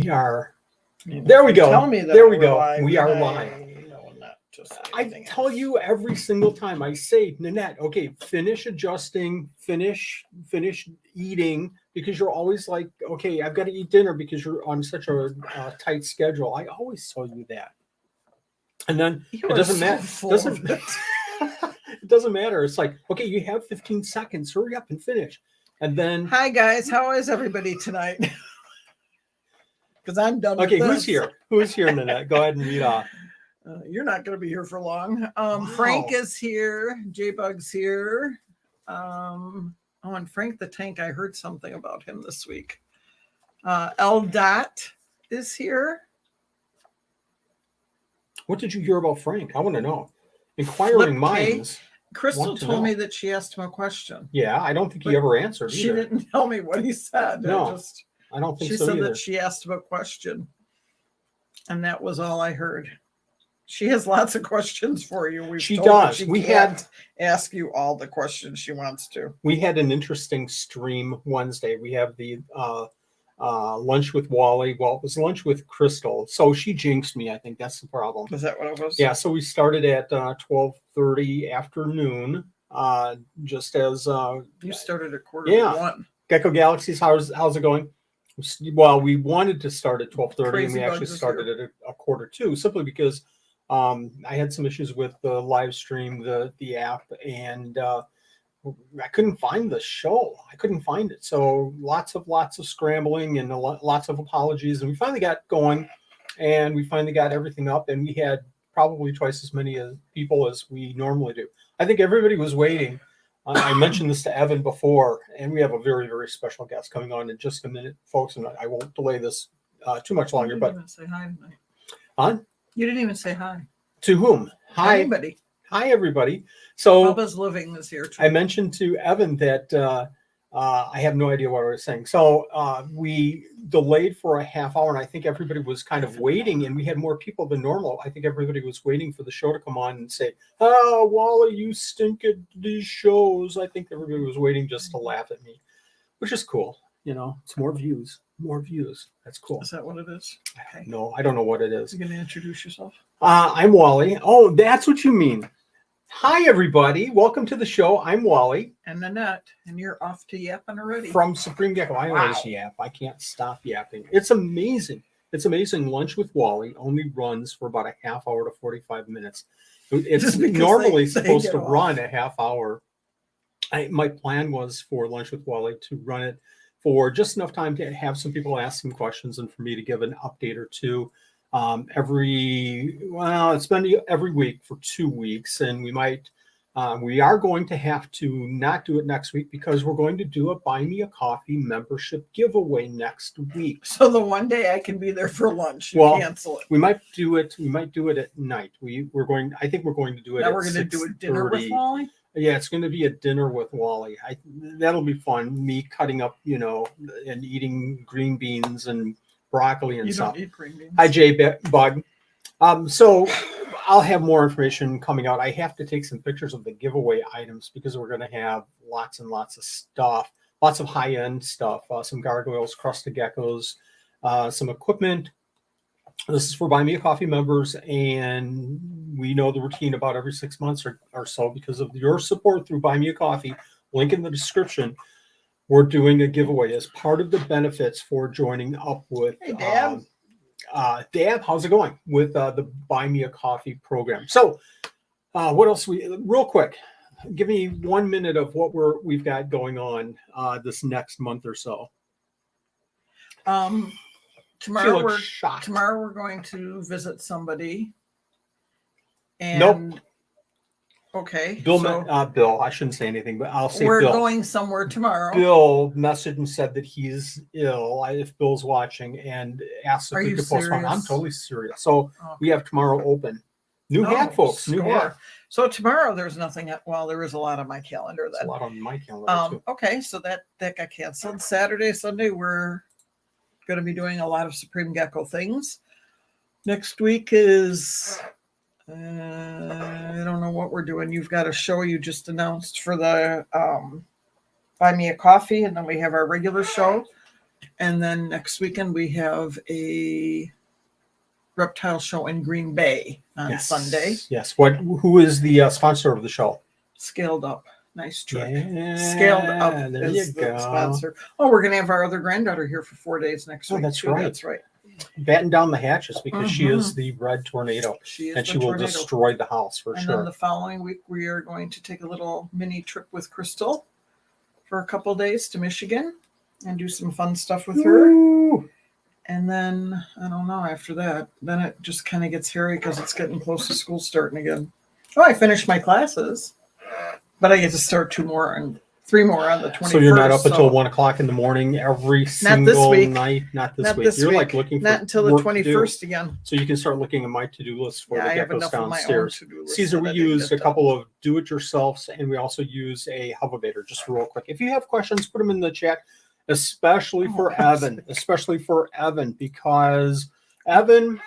We are. There we go. Tell me that there we go. live, We are and live. I tell you every single time. I say, Nanette, okay, finish adjusting, finish eating, because you're always like, okay, I've got to eat dinner because you're on such a tight schedule. I always tell you that, and then it doesn't matter. It doesn't matter. It's like, okay, you have 15 seconds. Hurry up and finish. And then, hi guys, how is everybody tonight? Because I'm done. Okay, with who's here? Who's here, Nanette? Go ahead and read off. You're not going to be here for long. Wow. Frank is here. J-Bug's here. And Frank the Tank, I heard something about him this week. L. Dot is here. What did you hear about Frank? I want to know. Inquiring minds. Crystal told me that she asked him a question. Yeah, I don't think he ever answered She either. didn't tell me what he said. No, I don't think so either. She said that she asked him a question. And that was all I heard. She has lots of questions for you. She does. We had ask you all the questions she wants to. We had an interesting stream Wednesday. We have the lunch with Wally. Well, it was lunch with Crystal. So she jinxed me. I think that's the problem. Is that what it was? Yeah. So we started at 12:30 afternoon. Just as you started at 1:45. Gecko Galaxies. How's it going? Well, we wanted to start at 12:30, and we actually started at 1:45, simply because I had some issues with the live stream, the app, and I couldn't find the show. I couldn't find it. So lots of scrambling and lots of apologies. And we finally got going, and we finally got everything up, and we had probably twice as many people as we normally do. I think everybody was waiting. I mentioned this to Evan before, and we have a very, very special guest coming on in just a minute, folks, and I won't delay this too much longer. You didn't even say hi tonight. Huh? You didn't even say hi. To whom? Hi, everybody. Hi, everybody. So Bubba's living this year. I mentioned to Evan that I have no idea what I was saying. So we delayed for a half hour, and I think everybody was kind of waiting, and we had more people than normal. I think everybody was waiting for the show to come on and say, "Oh, Wally, you stink at these shows." I think everybody was waiting just to laugh at me, which is cool. You know, it's more views. That's cool. Is that what it is? Okay. No, I don't know what it is. You're going to introduce yourself? I'm Wally. Oh, that's what you mean. Hi, everybody. Welcome to the show. I'm Wally. And Nanette. And you're off to yapping already. From Supreme Gecko. I always yap. I can't stop yapping. It's amazing. It's amazing. Lunch with Wally only runs for about a half hour to 45 minutes. It's normally supposed to run a half hour. My plan was for Lunch with Wally to run it for just enough time to have some people ask some questions and for me to give an update or two. It's been every week for 2 weeks, and we are going to have to not do it next week because we're going to do a Buy Me a Coffee membership giveaway next week. So the one day I can be there for lunch, cancel it. We might do it. We might do it at night. I think we're going to do it. Now we're going to do a dinner with Wally. Yeah, it's going to be a dinner with Wally. That'll be fun. Me cutting up, and eating green beans and broccoli and stuff. Don't eat green beans. Hi, J-Bug. So I'll have more information coming out. I have to take some pictures of the giveaway items because we're going to have lots and lots of stuff, lots of high-end stuff, some gargoyles, crusted geckos, some equipment. This is for Buy Me a Coffee members, and we know the routine about every 6 months or so because of your support through Buy Me a Coffee. Link in the description. We're doing a giveaway as part of the benefits for joining up with Dab. Dab, how's it going with the Buy Me a Coffee program? So what else real quick, give me 1 minute of what we've got going on this next month or so. Tomorrow we're going to visit somebody. And nope. Okay. Bill, I shouldn't say anything, but I'll say we're Bill. Going somewhere tomorrow. Bill messaged and said that he's ill. If Bill's watching, and asked if we could postpone. I'm totally serious. So we have tomorrow open. New hat, folks. New hat. So tomorrow there's nothing. Well, there is a lot on my calendar. There's a lot on my calendar too. Okay, so that got canceled. Saturday, Sunday, we're going to be doing a lot of Supreme Gecko things. Next week is I don't know what we're doing. You've got a show you just announced for the Buy Me a Coffee, and then we have our regular show. And then next weekend we have a reptile show in Green Bay on Sunday. Yes. Who is the sponsor of the show? Scaled Up. Nice trick. Yeah, Scaled Up there is you the go. sponsor. Oh, we're going to have our other granddaughter here for 4 days next week. That's right. That's right. Batten down the hatches because she is the red tornado. She is and she will destroy the house for sure. And then the following week, we are going to take a little mini trip with Crystal for a couple of days to Michigan and do some fun stuff with her. Ooh. And then, I don't know, after that, then it just kind of gets hairy because it's getting close to school starting again. Oh, I finished my classes, but I get to start 3 more on the 21st. So you're not up until 1 o'clock in the morning every single night? Not this week. You're like looking for not until the 21st again. So you can start looking at my to-do list for the Geckos downstairs. List Caesar, we used a couple of do-it-yourselves, and we also use a hoverbaiter, just real quick. If you have questions, put them in the chat. Especially for Evan, because Evan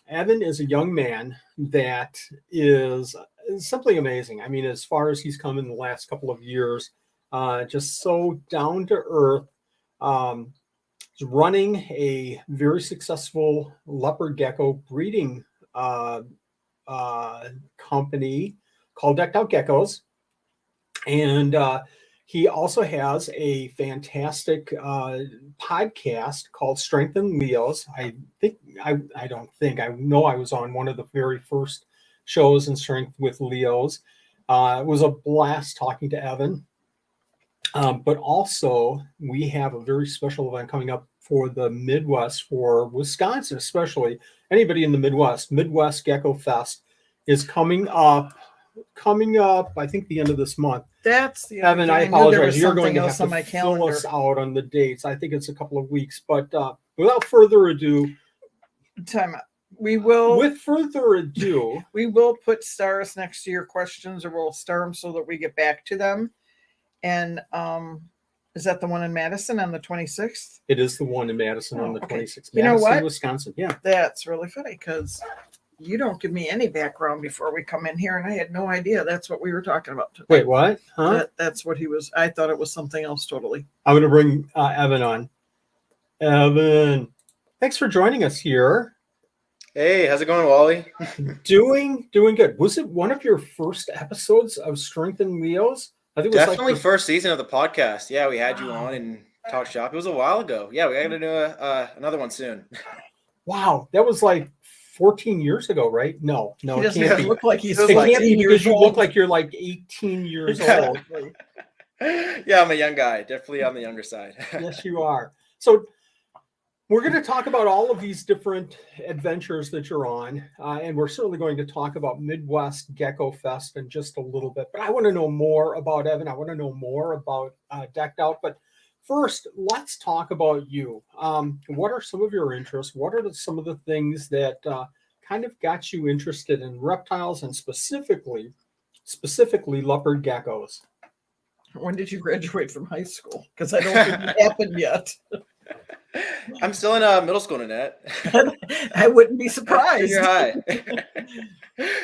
is a young man that is simply amazing. I mean, as far as he's come in the last couple of years, just so down to earth. He's running a very successful leopard gecko breeding company called Decked Out Geckos, and he also has a fantastic podcast called Strengthen Leos. I know I was on one of the very first shows in Strength with Leos. It was a blast talking to Evan. But also, we have a very special event coming up for the Midwest, for Wisconsin especially. Anybody in the Midwest Gecko Fest is coming up, I think, the end of this month. That's the Evan, I apologize. You're going to have to fill us out on the dates. I think it's a couple of weeks. But without further ado, time out. We will put stars next to your questions, or we'll star them so that we get back to them. And is that the one in Madison on the 26th? It is the one in Madison on the 26th. You know what? Wisconsin. Yeah. That's really funny because you don't give me any background before we come in here, and I had no idea that's what we were talking about today. Wait, what? Huh? That's what he was. I thought it was something else totally. I'm going to bring Evan on. Evan, thanks for joining us here. Hey, how's it going, Wally? Doing good. Was it one of your first episodes of Strength and Leos? I think it was definitely first season of the podcast. Yeah, we had you on and talked shop. It was a while ago. Yeah, we got to do another one soon. Wow, that was like 14 years ago, right? No, he doesn't it can't look like he's like 18 years you old. look like you're like 18 years old. Yeah, I'm a young guy. Definitely on the younger side. Yes, you are. So we're going to talk about all of these different adventures that you're on, and we're certainly going to talk about Midwest Gecko Fest in just a little bit. But I want to know more about Evan. I want to know more about Decked Out. But first, let's talk about you. What are some of your interests? What are some of the things that kind of got you interested in reptiles and specifically leopard geckos? When did you graduate from high school? Because I don't think it happened yet. I'm still in middle school, Nanette. I wouldn't be surprised. You're high.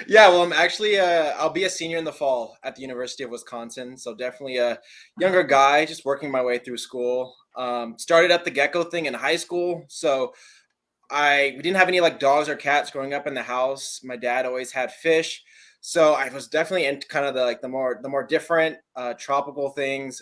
Yeah, well, I'm actually I'll be a senior in the fall at the University of Wisconsin, so definitely a younger guy, just working my way through school. Started up the gecko thing in high school, so we didn't have any like dogs or cats growing up in the house. My dad always had fish. So I was definitely into kind of the more different tropical things.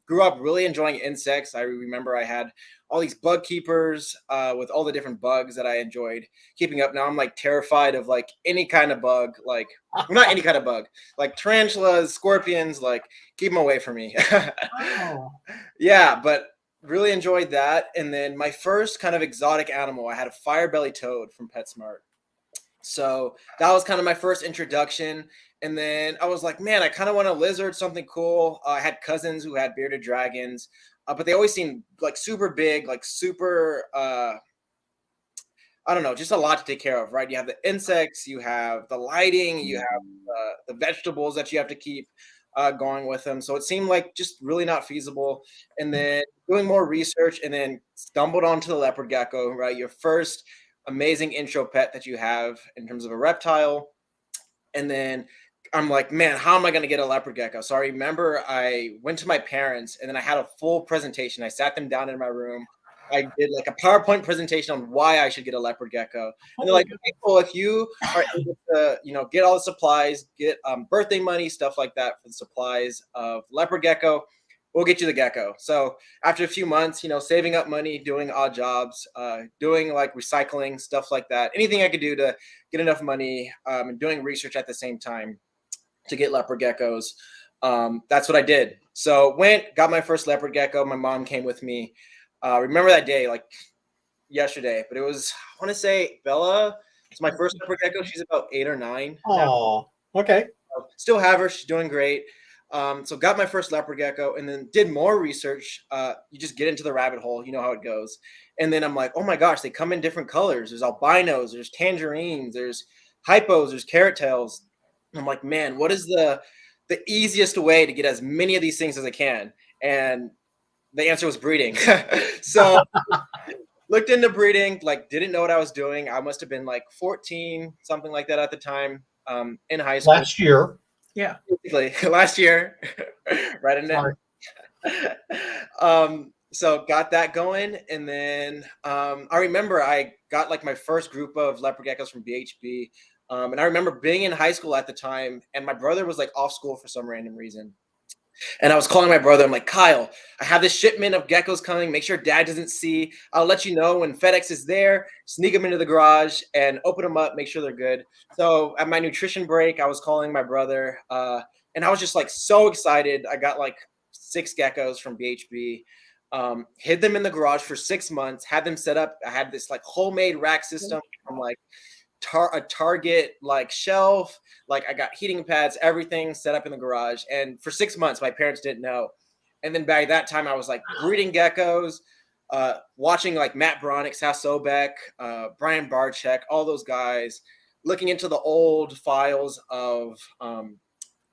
Grew up really enjoying insects. I remember I had all these bug keepers with all the different bugs that I enjoyed keeping up. Now I'm like terrified of like any kind of bug, like not any kind of bug, like tarantulas, scorpions, like keep them away from me. Oh. Yeah, but really enjoyed that. And then my first kind of exotic animal, I had a fire-belly toad from PetSmart. So that was kind of my first introduction. And then I was like, man, I kind of want a lizard, something cool. I had cousins who had bearded dragons, but they always seemed like super big, like super, I don't know, just a lot to take care of, right? You have the insects, you have the lighting, you have the vegetables that you have to keep going with them. So it seemed like just really not feasible. And then doing more research and then stumbled onto the leopard gecko, right? Your first amazing intro pet that you have in terms of a reptile. And then I'm like, man, how am I going to get a leopard gecko? So I remember I went to my parents and then I had a full presentation. I sat them down in my room I did like a PowerPoint presentation on why I should get a leopard gecko. And they're like, okay, well, if you are able to, get all the supplies, get birthday money, stuff like that for the supplies of leopard gecko, we'll get you the gecko. So after a few months, saving up money, doing odd jobs, doing like recycling, stuff like that, anything I could do to get enough money, and doing research at the same time to get leopard geckos. That's what I did. So got my first leopard gecko. My mom came with me. Remember that day like yesterday, but it was, I want to say Bella. It's my first leopard gecko. She's about 8 or 9. Oh, okay. Still have her. She's doing great. So got my first leopard gecko and then did more research. You just get into the rabbit hole. You know how it goes. And then I'm like, oh my gosh, they come in different colors. There's albinos, there's tangerines, there's hypos, there's carrot tails. And I'm like, man, what is the easiest way to get as many of these things as I can? And the answer was breeding. So looked into breeding, like didn't know what I was doing. I must have been like 14, something like that at the time, in high school. Last year. Yeah. Basically, last year. Right in there. So got that going. And then I remember I got like my first group of leopard geckos from BHB. And I remember being in high school at the time, and my brother was like off school for some random reason. And I was calling my brother. I'm like, Kyle, I have this shipment of geckos coming. Make sure dad doesn't see. I'll let you know when FedEx is there. Sneak them into the garage and open them up. Make sure they're good. So at my nutrition break, I was calling my brother. And I was just like so excited. I got like 6 geckos from BHB. Hid them in the garage for 6 months. Had them set up. I had this like homemade rack system from like a Target like shelf. Like I got heating pads, everything set up in the garage. And for 6 months, my parents didn't know. And then by that time, I was like breeding geckos, watching like Matt Bronick, Sal Sobek, Brian Barczyk, all those guys, looking into the old files of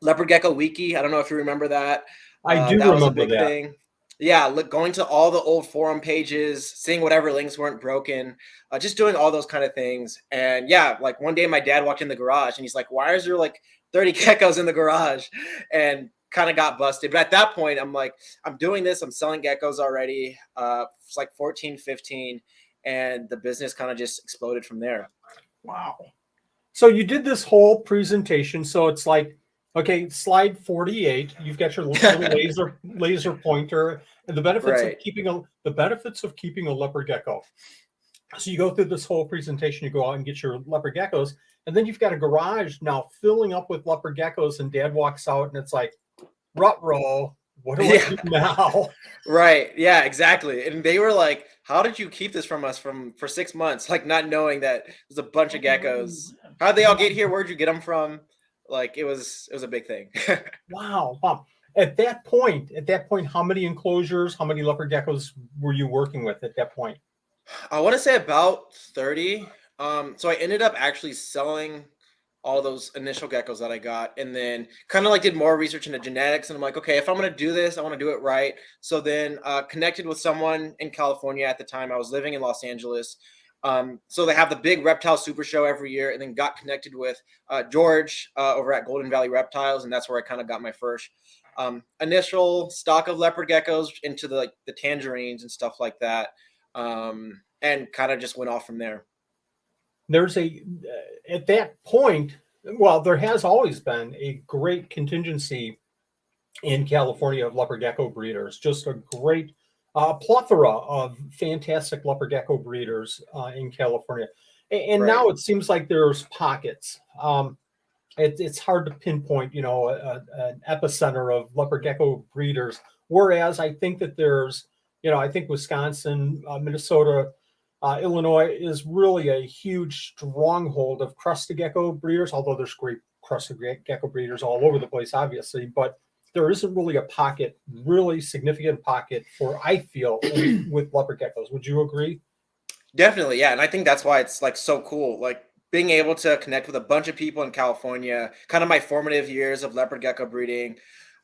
Leopard Gecko Wiki. I don't know if you remember that. I do that remember was a big that. thing. Yeah, going to all the old forum pages, seeing whatever links weren't broken, just doing all those kind of things. And yeah, like one day my dad walked in the garage and he's like, why is there like 30 geckos in the garage? And kind of got busted. But at that point, I'm like, I'm doing this. I'm selling geckos already. It's like 14, 15. And the business kind of just exploded from there. Wow. So you did this whole presentation. So it's like, okay, slide 48. You've got your little laser pointer, and the benefits Right. of keeping a leopard gecko. So you go through this whole presentation. You go out and get your leopard geckos, and then you've got a garage now filling up with leopard geckos. And Dad walks out, and it's like, ruh-roh, what do I do now? Right. Yeah. Exactly. And they were like, "How did you keep this from us for 6 months? Like not knowing that there's a bunch of geckos. How'd they all get here? Where'd you get them from?" Like it was a big thing. Wow. At that point, how many enclosures, how many leopard geckos were you working with at that point? I want to say about 30. So I ended up actually selling all those initial geckos that I got, and then kind of like did more research into genetics. And I'm like, okay, if I'm going to do this, I want to do it right. So then connected with someone in California at the time. I was living in Los Angeles. So they have the big reptile super show every year, and then got connected with George over at Golden Valley Reptiles. And that's where I kind of got my first initial stock of leopard geckos into the tangerines and stuff like that. And kind of just went off from there. There's at that point, well, there has always been a great contingency in California of leopard gecko breeders, just a great plethora of fantastic leopard gecko breeders in California. And now it seems like there's pockets. It's hard to pinpoint, an epicenter of leopard gecko breeders. Whereas I think that there's, I think Wisconsin, Minnesota, Illinois is really a huge stronghold of crested gecko breeders, although there's great crested gecko breeders all over the place, obviously. But there isn't really a pocket, really significant pocket I feel, with leopard geckos. Would you agree? Definitely, yeah. And I think that's why it's like so cool. Like being able to connect with a bunch of people in California, kind of my formative years of leopard gecko breeding.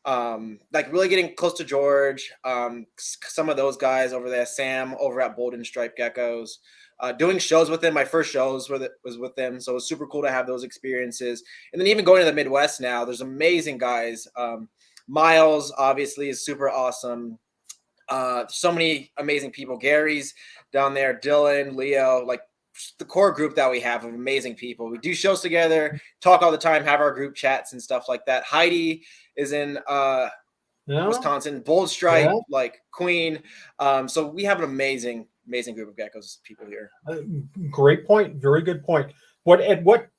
Like really getting close to George, some of those guys over there, Sam over at Bold and Striped Geckos, doing shows with them. My first shows was with them. So it was super cool to have those experiences. And then even going to the Midwest now, there's amazing guys. Miles obviously is super awesome. So many amazing people. Gary's down there, Dylan, Leo, like the core group that we have of amazing people. We do shows together, talk all the time, have our group chats and stuff like that. Heidi is in Wisconsin, Bold Stripe, like Queen. So we have an amazing group of geckos people here. Great point. Very good point. At what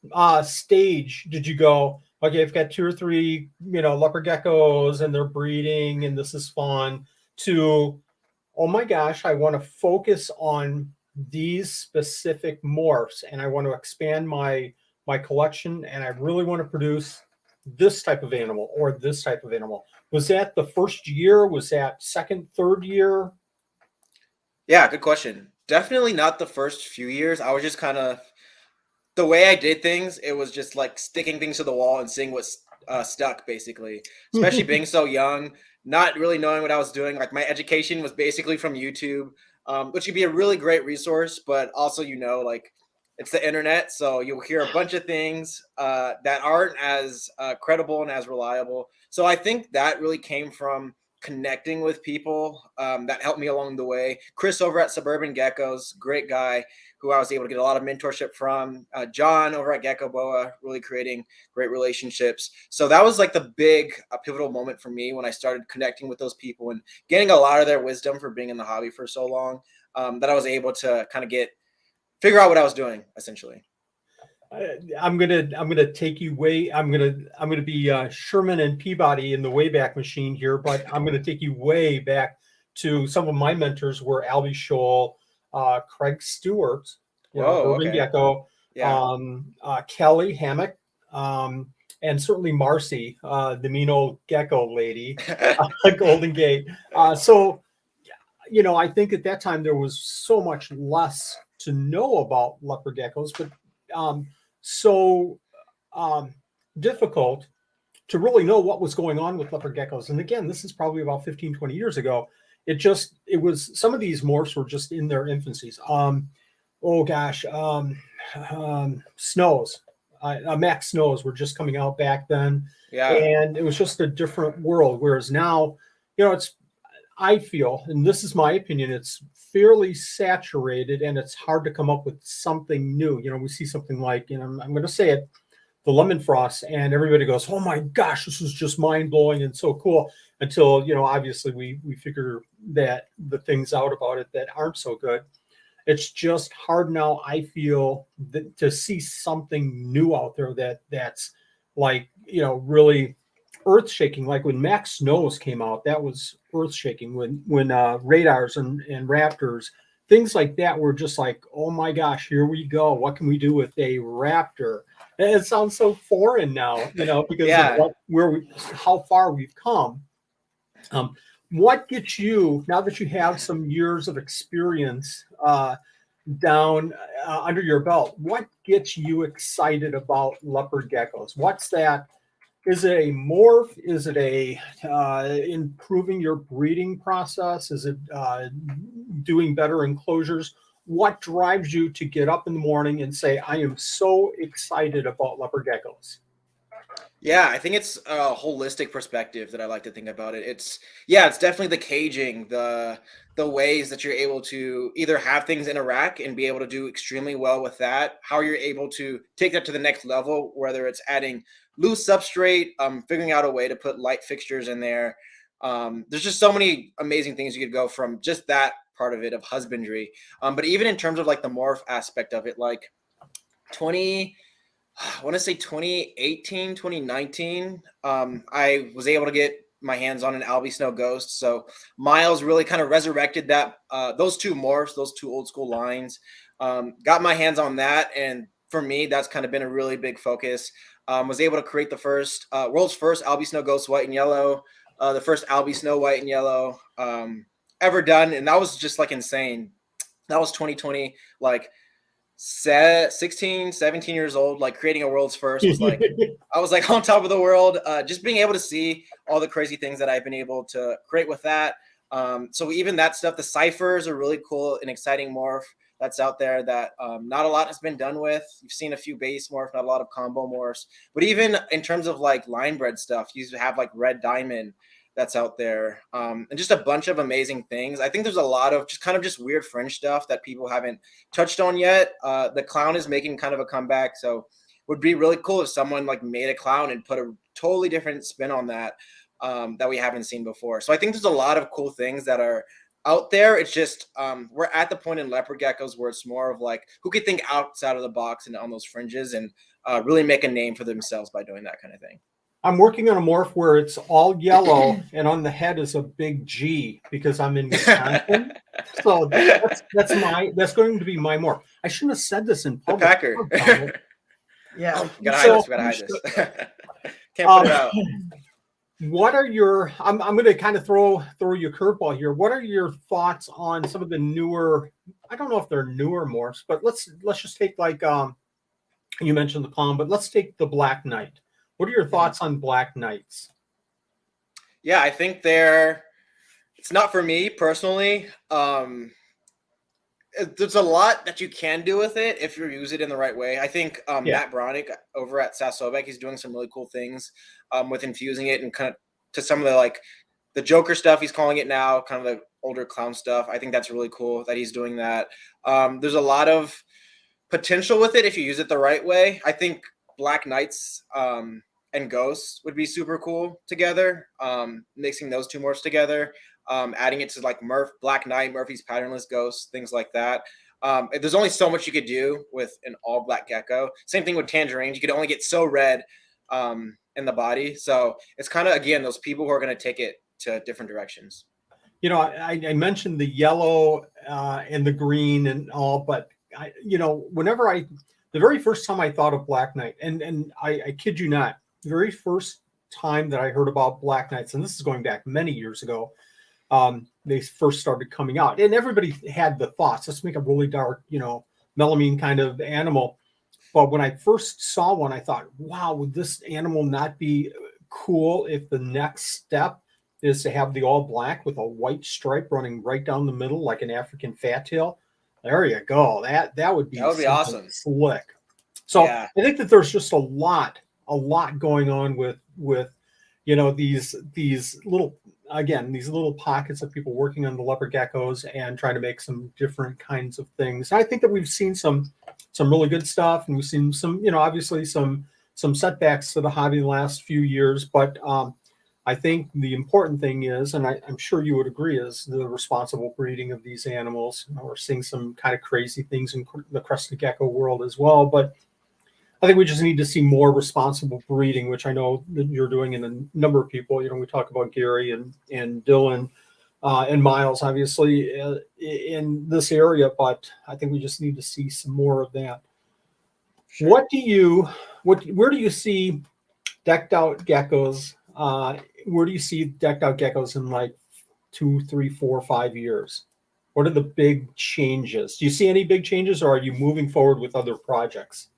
stage did you go, okay, I've got 2 or 3, leopard geckos and they're breeding and this is fun, to, oh my gosh, I want to focus on these specific morphs and I want to expand my collection and I really want to produce this type of animal or this type of animal? Was that the first year? Was that second, third year? Yeah, good question. Definitely not the first few years. I was just kind of, the way I did things, it was just like sticking things to the wall and seeing what's stuck, basically. Especially being so young, not really knowing what I was doing. Like my education was basically from YouTube, which could be a really great resource, but also, like it's the internet. So you'll hear a bunch of things that aren't as credible and as reliable. So I think that really came from connecting with people that helped me along the way. Chris over at Supreme Geckos, great guy who I was able to get a lot of mentorship from. John over at Gecko Boa, really creating great relationships. So that was like the big pivotal moment for me when I started connecting with those people and getting a lot of their wisdom for being in the hobby for so long, that I was able to kind of figure out what I was doing essentially. I'm gonna take you way. I'm gonna be Sherman and Peabody in the Wayback Machine here, but I'm gonna take you way back to some of my mentors were Albie Scholl, Craig Stewart, Urban Gecko, Kelly Hammock, and certainly Marcy, the mean old gecko lady, Golden Gate. So, I think at that time there was so much less to know about leopard geckos, but so difficult to really know what was going on with leopard geckos. And again, this is probably about 15, 20 years ago. It was, some of these morphs were just in their infancies. Snows, Max Snows were just coming out back then. Yeah. And it was just a different world. Whereas now, I feel, and this is my opinion, it's fairly saturated and it's hard to come up with something new. We see something like, I'm going to say it, the lemon frost, and everybody goes, oh my gosh, this is just mind blowing and so cool, until, obviously we figure that the things out about it that aren't so good. It's just hard now, I feel, to see something new out there that's like, really earth shaking. Like when Max Snows came out, that was earth shaking. When radars and raptors, things like that were just like, oh my gosh, here we go. What can we do with a raptor? And it sounds so foreign now, because of how far we've come. What gets you, now that you have some years of experience down under your belt, what gets you excited about leopard geckos? What's that? Is it a morph? Is it a improving your breeding process? Is it doing better enclosures? What drives you to get up in the morning and say, I am so excited about leopard geckos? Yeah, I think it's a holistic perspective that I like to think about it. It's definitely the caging, the ways that you're able to either have things in a rack and be able to do extremely well with that, how you're able to take that to the next level, whether it's adding loose substrate, figuring out a way to put light fixtures in there. There's just so many amazing things you could go from just that part of it, of husbandry. But even in terms of like the morph aspect of it, like I want to say 2018, 2019, I was able to get my hands on an Albie Snow Ghost. So Miles really kind of resurrected that, those two morphs, those two old school lines. Got my hands on that. And for me, that's kind of been a really big focus. Was able to create the world's first Albie Snow Ghost white and yellow, the first Albie Snow white and yellow ever done. And that was just like insane. That was 2020, like 16, 17 years old, like creating a world's first was like, I was like on top of the world, just being able to see all the crazy things that I've been able to create with that. So even that stuff, the ciphers are really cool and exciting morph that's out there that not a lot has been done with. You've seen a few base morph, not a lot of combo morphs, but even in terms of like line bred stuff, you have like Red Diamond that's out there, and just a bunch of amazing things. I think there's a lot of just weird fringe stuff that people haven't touched on yet. The clown is making kind of a comeback, so would be really cool if someone like made a clown and put a totally different spin on that, that we haven't seen before. So I think there's a lot of cool things that are out there. It's just we're at the point in leopard geckos where it's more of like who could think outside of the box and on those fringes and really make a name for themselves by doing that kind of thing. I'm working on a morph where it's all yellow and on the head is a big G because I'm in Wisconsin. So that's going to be my morph. I shouldn't have said this in public. Packer. Yeah. Oh, gotta hide this. Can't put it out. What are your? I'm going to kind of throw you a curveball here. What are your thoughts on some of the newer? I don't know if they're newer morphs, but let's just take like you mentioned the clown, but let's take the Black Knight. What are your thoughts on Black Knights? Yeah, I think it's not for me personally. There's a lot that you can do with it if you use it in the right way. I think Matt Bronick over at Sasobek, he's doing some really cool things with infusing it and kind of to some of the like the Joker stuff he's calling it now, kind of the older clown stuff. I think that's really cool that he's doing that. There's a lot of potential with it if you use it the right way. I think Black Knights and Ghosts would be super cool together. Mixing those two morphs together, adding it to like Black Knight, Murphy's Patternless Ghost, things like that. There's only so much you could do with an all black gecko. Same thing with Tangerines. You could only get so red in the body. So it's kind of, again, those people who are going to take it to different directions. You know, I mentioned the yellow and the green and all, but the very first time I thought of Black Knight, and I kid you not, the very first time that I heard about Black Knights, and this is going back many years ago, they first started coming out, and everybody had the thoughts, let's make a really dark, melamine kind of animal. But when I first saw one, I thought, wow, would this animal not be cool if the next step is to have the all black with a white stripe running right down the middle like an African fat tail? There you go. That would be awesome. Slick. So yeah. I think that there's just a lot going on with these little pockets of people working on the leopard geckos and trying to make some different kinds of things. I think that we've seen some really good stuff, and we've seen some, obviously some setbacks to the hobby the last few years. But I think the important thing is, and I'm sure you would agree, is the responsible breeding of these animals. We're seeing some kind of crazy things in the crested gecko world as well, but I think we just need to see more responsible breeding, which I know that you're doing in a number of people. We talk about Gary and Dylan and Miles, obviously, in this area, but I think we just need to see some more of that. Sure. Where do you see decked out geckos? Where do you see decked out geckos in like 2, 3, 4, 5 years? What are the big changes? Do you see any big changes, or are you moving forward with other projects?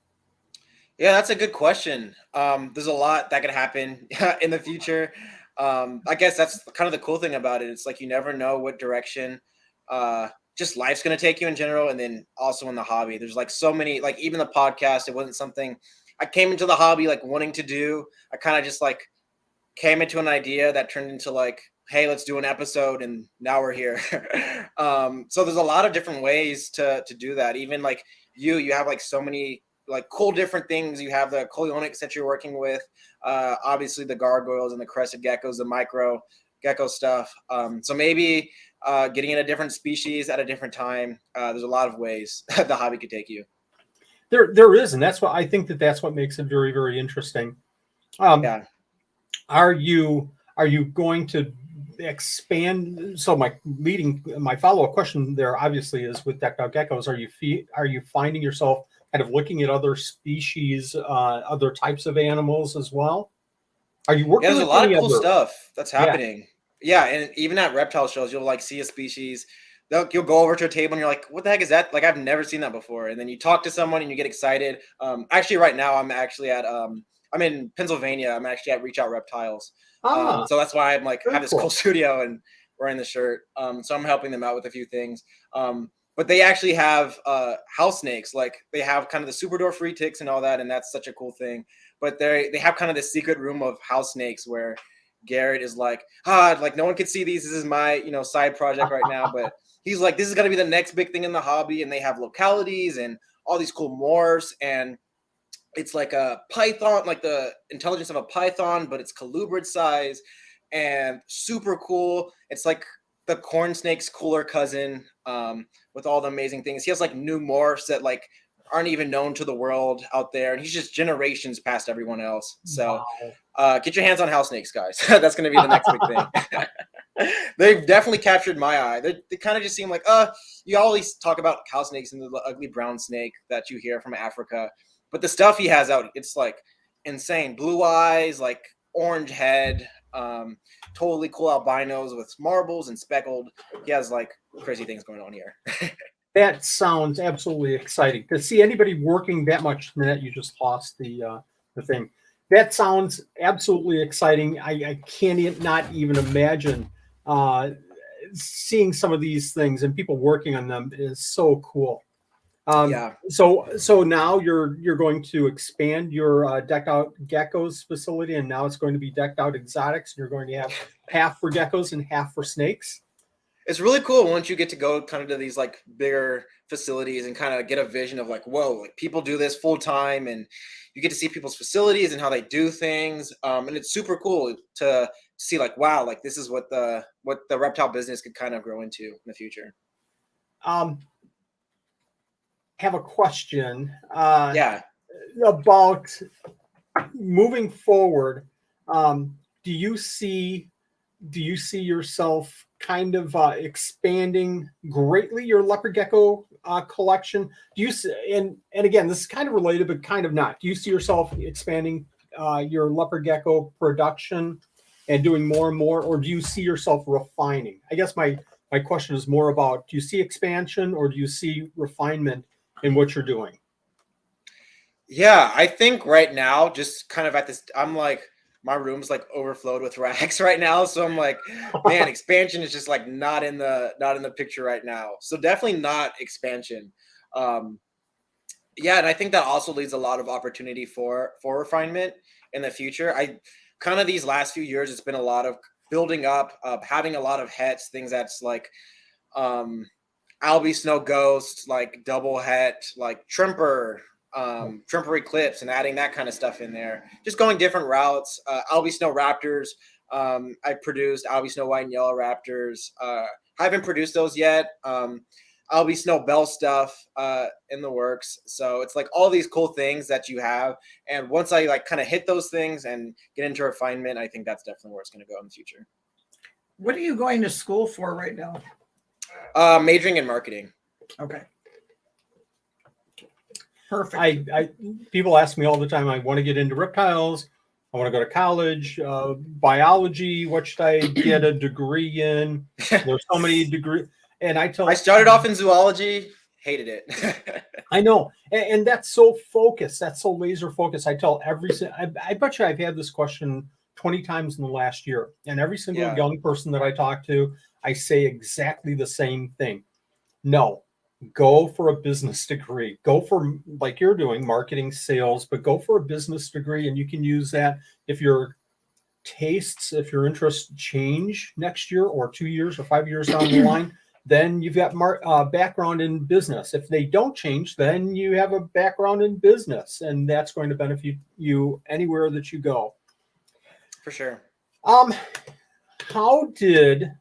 Yeah, that's a good question. There's a lot that could happen in the future. I guess that's kind of the cool thing about it. It's like you never know what direction just life's going to take you in general. And then also in the hobby, there's like so many, like even the podcast, it wasn't something I came into the hobby like wanting to do. I kind of just like came into an idea that turned into like, hey, let's do an episode, and now we're here. So there's a lot of different ways to do that. Even like you have like so many like cool different things. You have the Coleonyx that you're working with, obviously the gargoyles and the crested geckos, the micro gecko stuff. So maybe getting in a different species at a different time. There's a lot of ways the hobby could take you. There is, and that's what I think that's what makes it very, very interesting. Yeah. Are you going to expand? So my follow-up question there obviously is with decked out geckos. Are you finding yourself kind of looking at other species, other types of animals as well? Are you working? Yeah, there's a lot of cool stuff that's happening. Yeah, and even at reptile shows, you'll like see a species. You'll go over to a table and you're like, "What the heck is that?" Like I've never seen that before. And then you talk to someone and you get excited. Actually, right now I'm actually at I'm in Pennsylvania. I'm actually at Reach Out Reptiles. So that's why I'm like have this cool studio and wearing the shirt. So I'm helping them out with a few things. But they actually have house snakes. Like they have kind of the super door free ticks and all that, and that's such a cool thing. But they have kind of this secret room of house snakes where Garrett is like, like no one can see these. This is my, side project right now. But he's like, this is going to be the next big thing in the hobby. And they have localities and all these cool morphs. And it's like a python, like the intelligence of a python, but it's colubrid size and super cool. It's like the corn snake's cooler cousin, with all the amazing things. He has like new morphs that like aren't even known to the world out there, and he's just generations past everyone else. So get your hands on house snakes, guys. That's going to be the next big thing. They've definitely captured my eye. They kind of just seem like, you always talk about house snakes and the ugly brown snake that you hear from Africa, but the stuff he has out, it's like insane. Blue eyes, like orange head, totally cool albinos with marbles and speckled. He has like crazy things going on here. That sounds absolutely exciting. To see anybody working that much net, you just lost the thing. That sounds absolutely exciting. I can't not even imagine seeing some of these things and people working on them is so cool. So now you're going to expand your decked out geckos facility, and now it's going to be decked out exotics. You're going to have half for geckos and half for snakes. It's really cool once you get to go kind of to these like bigger facilities and kind of get a vision of like, whoa, like people do this full time, and you get to see people's facilities and how they do things. And it's super cool to see like, wow, like this is what the reptile business could kind of grow into in the future. Have a question. About moving forward. Do you see yourself kind of expanding greatly your leopard gecko collection? Do you see, and again, this is kind of related, but kind of not. Do you see yourself expanding your leopard gecko production and doing more and more, or do you see yourself refining? I guess my question is more about, do you see expansion or do you see refinement in what you're doing? Yeah, I think right now, just kind of at this, I'm like, my room's like overflowed with racks right now. So I'm like, man, expansion is just like not in the picture right now. So definitely not expansion. And I think that also leaves a lot of opportunity for refinement in the future. I kind of these last few years, it's been a lot of building up, having a lot of hets, things that's like Albie Snow Ghost, like double het, like Trimper, Trimper Eclipse, and adding that kind of stuff in there. Just going different routes. Albie Snow Raptors. I produced Albie Snow White and Yellow Raptors. Haven't produced those yet. Albie Snow Bell stuff in the works. So it's like all these cool things that you have. And once I like kind of hit those things and get into refinement, I think that's definitely where it's going to go in the future. What are you going to school for right now? Majoring in marketing. Okay. Perfect. People ask me all the time, I want to get into reptiles. I want to go to college, biology. What should I get a degree in? There's so many degrees. And I started off in zoology, hated it. I know. And that's so focused. That's so laser focused. I tell I bet you I've had this question 20 times in the last year. And every single young person that I talk to, I say exactly the same thing. No, go for a business degree. Go for, like you're doing, marketing, sales, but go for a business degree. And you can use that if your tastes, if your interests change next year or 2 years or 5 years down the line, then you've got background in business. If they don't change, then you have a background in business, and that's going to benefit you anywhere that you go. For sure. How did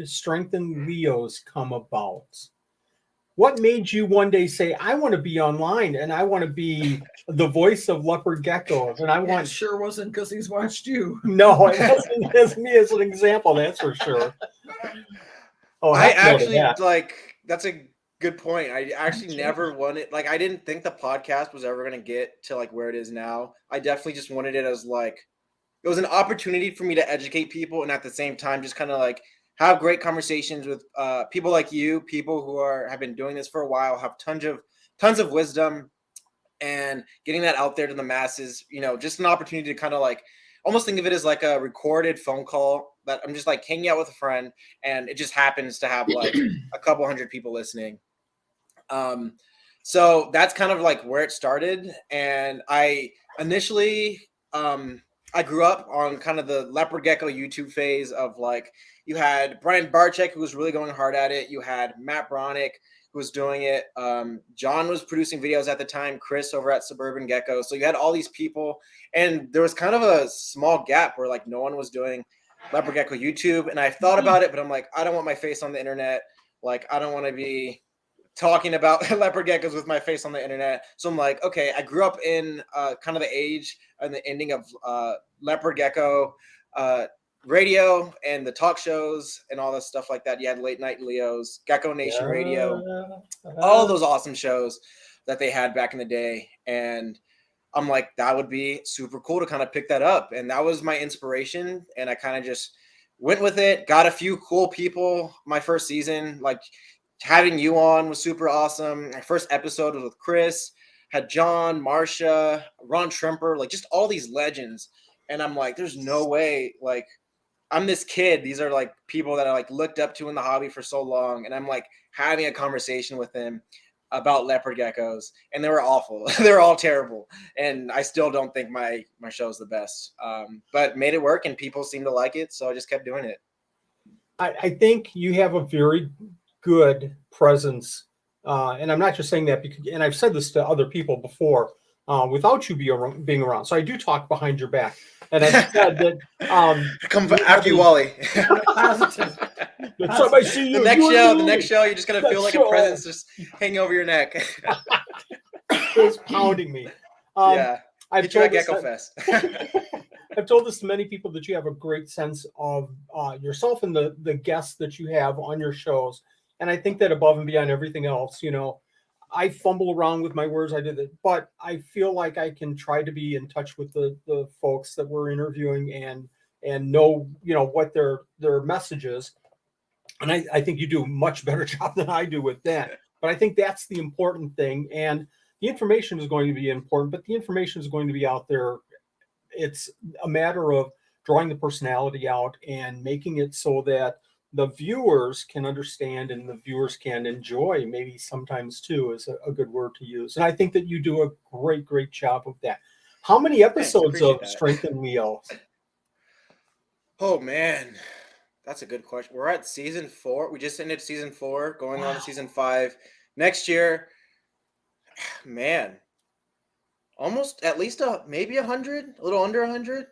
Strengthen Leos come about? What made you one day say, I want to be online and I want to be the voice of leopard geckos? And I want. It sure wasn't because he's watched you. No, it wasn't as me as an example, that's for sure. Oh, I actually that's a good point. I actually never wanted, like, I didn't think the podcast was ever going to get to like where it is now. I definitely just wanted it as like, it was an opportunity for me to educate people, and at the same time, just kind of like have great conversations with people like you, people who have been doing this for a while, have tons of wisdom, and getting that out there to the masses. Just an opportunity to kind of like almost think of it as like a recorded phone call that I'm just like hanging out with a friend, and it just happens to have like a couple hundred people listening. So that's kind of like where it started. And I initially, I grew up on kind of the leopard gecko YouTube phase of like, you had Brian Barczyk, who was really going hard at it. You had Matt Bronick, who was doing it. John was producing videos at the time, Chris over at Suburban Gecko. So you had all these people, and there was kind of a small gap where like no one was doing leopard gecko YouTube. And I thought about it, but I'm like, I don't want my face on the internet. Like, I don't want to be talking about leopard geckos with my face on the internet. So I'm like, okay, I grew up in kind of the age and the ending of leopard gecko radio and the talk shows and all that stuff like that. You had Late Night Leos, Gecko Nation Radio, all those awesome shows that they had back in the day. And I'm like, that would be super cool to kind of pick that up. And that was my inspiration. And I kind of just went with it, got a few cool people my first season. Like, having you on was super awesome. My first episode was with Chris, had John, Marsha, Ron Tremper, like just all these legends. And I'm like, there's no way, like, I'm this kid. These are like people that I like looked up to in the hobby for so long. And I'm like having a conversation with them about leopard geckos, and they were awful. They were all terrible. And I still don't think my show's the best, but made it work and people seem to like it. So I just kept doing it. I think you have a very good presence. And I'm not just saying that because, and I've said this to other people before, without you being around. So I do talk behind your back. And I said that come after you, Wally. Next time I see you, the next show, you're just gonna feel like a presence just hanging over your neck. It's pounding me. Yeah, I've told Gecko Fest. I've told this to many people that you have a great sense of yourself and the guests that you have on your shows. And I think that above and beyond everything else, you know, I fumble around with my words. I did it, but I feel like I can try to be in touch with the folks that we're interviewing and know, you know, what their message is. And I think you do a much better job than I do with that. But I think that's the important thing. And the information is going to be important, but the information is going to be out there. It's a matter of drawing the personality out and making it so that the viewers can understand and the viewers can enjoy, maybe sometimes too, is a good word to use. And I think that you do a great job of that. How many episodes of Strength and Leo? Oh man, that's a good question. We're at season 4. We just ended season 4, going on to season 5 next year. Man, almost at least maybe 100, a little under 100.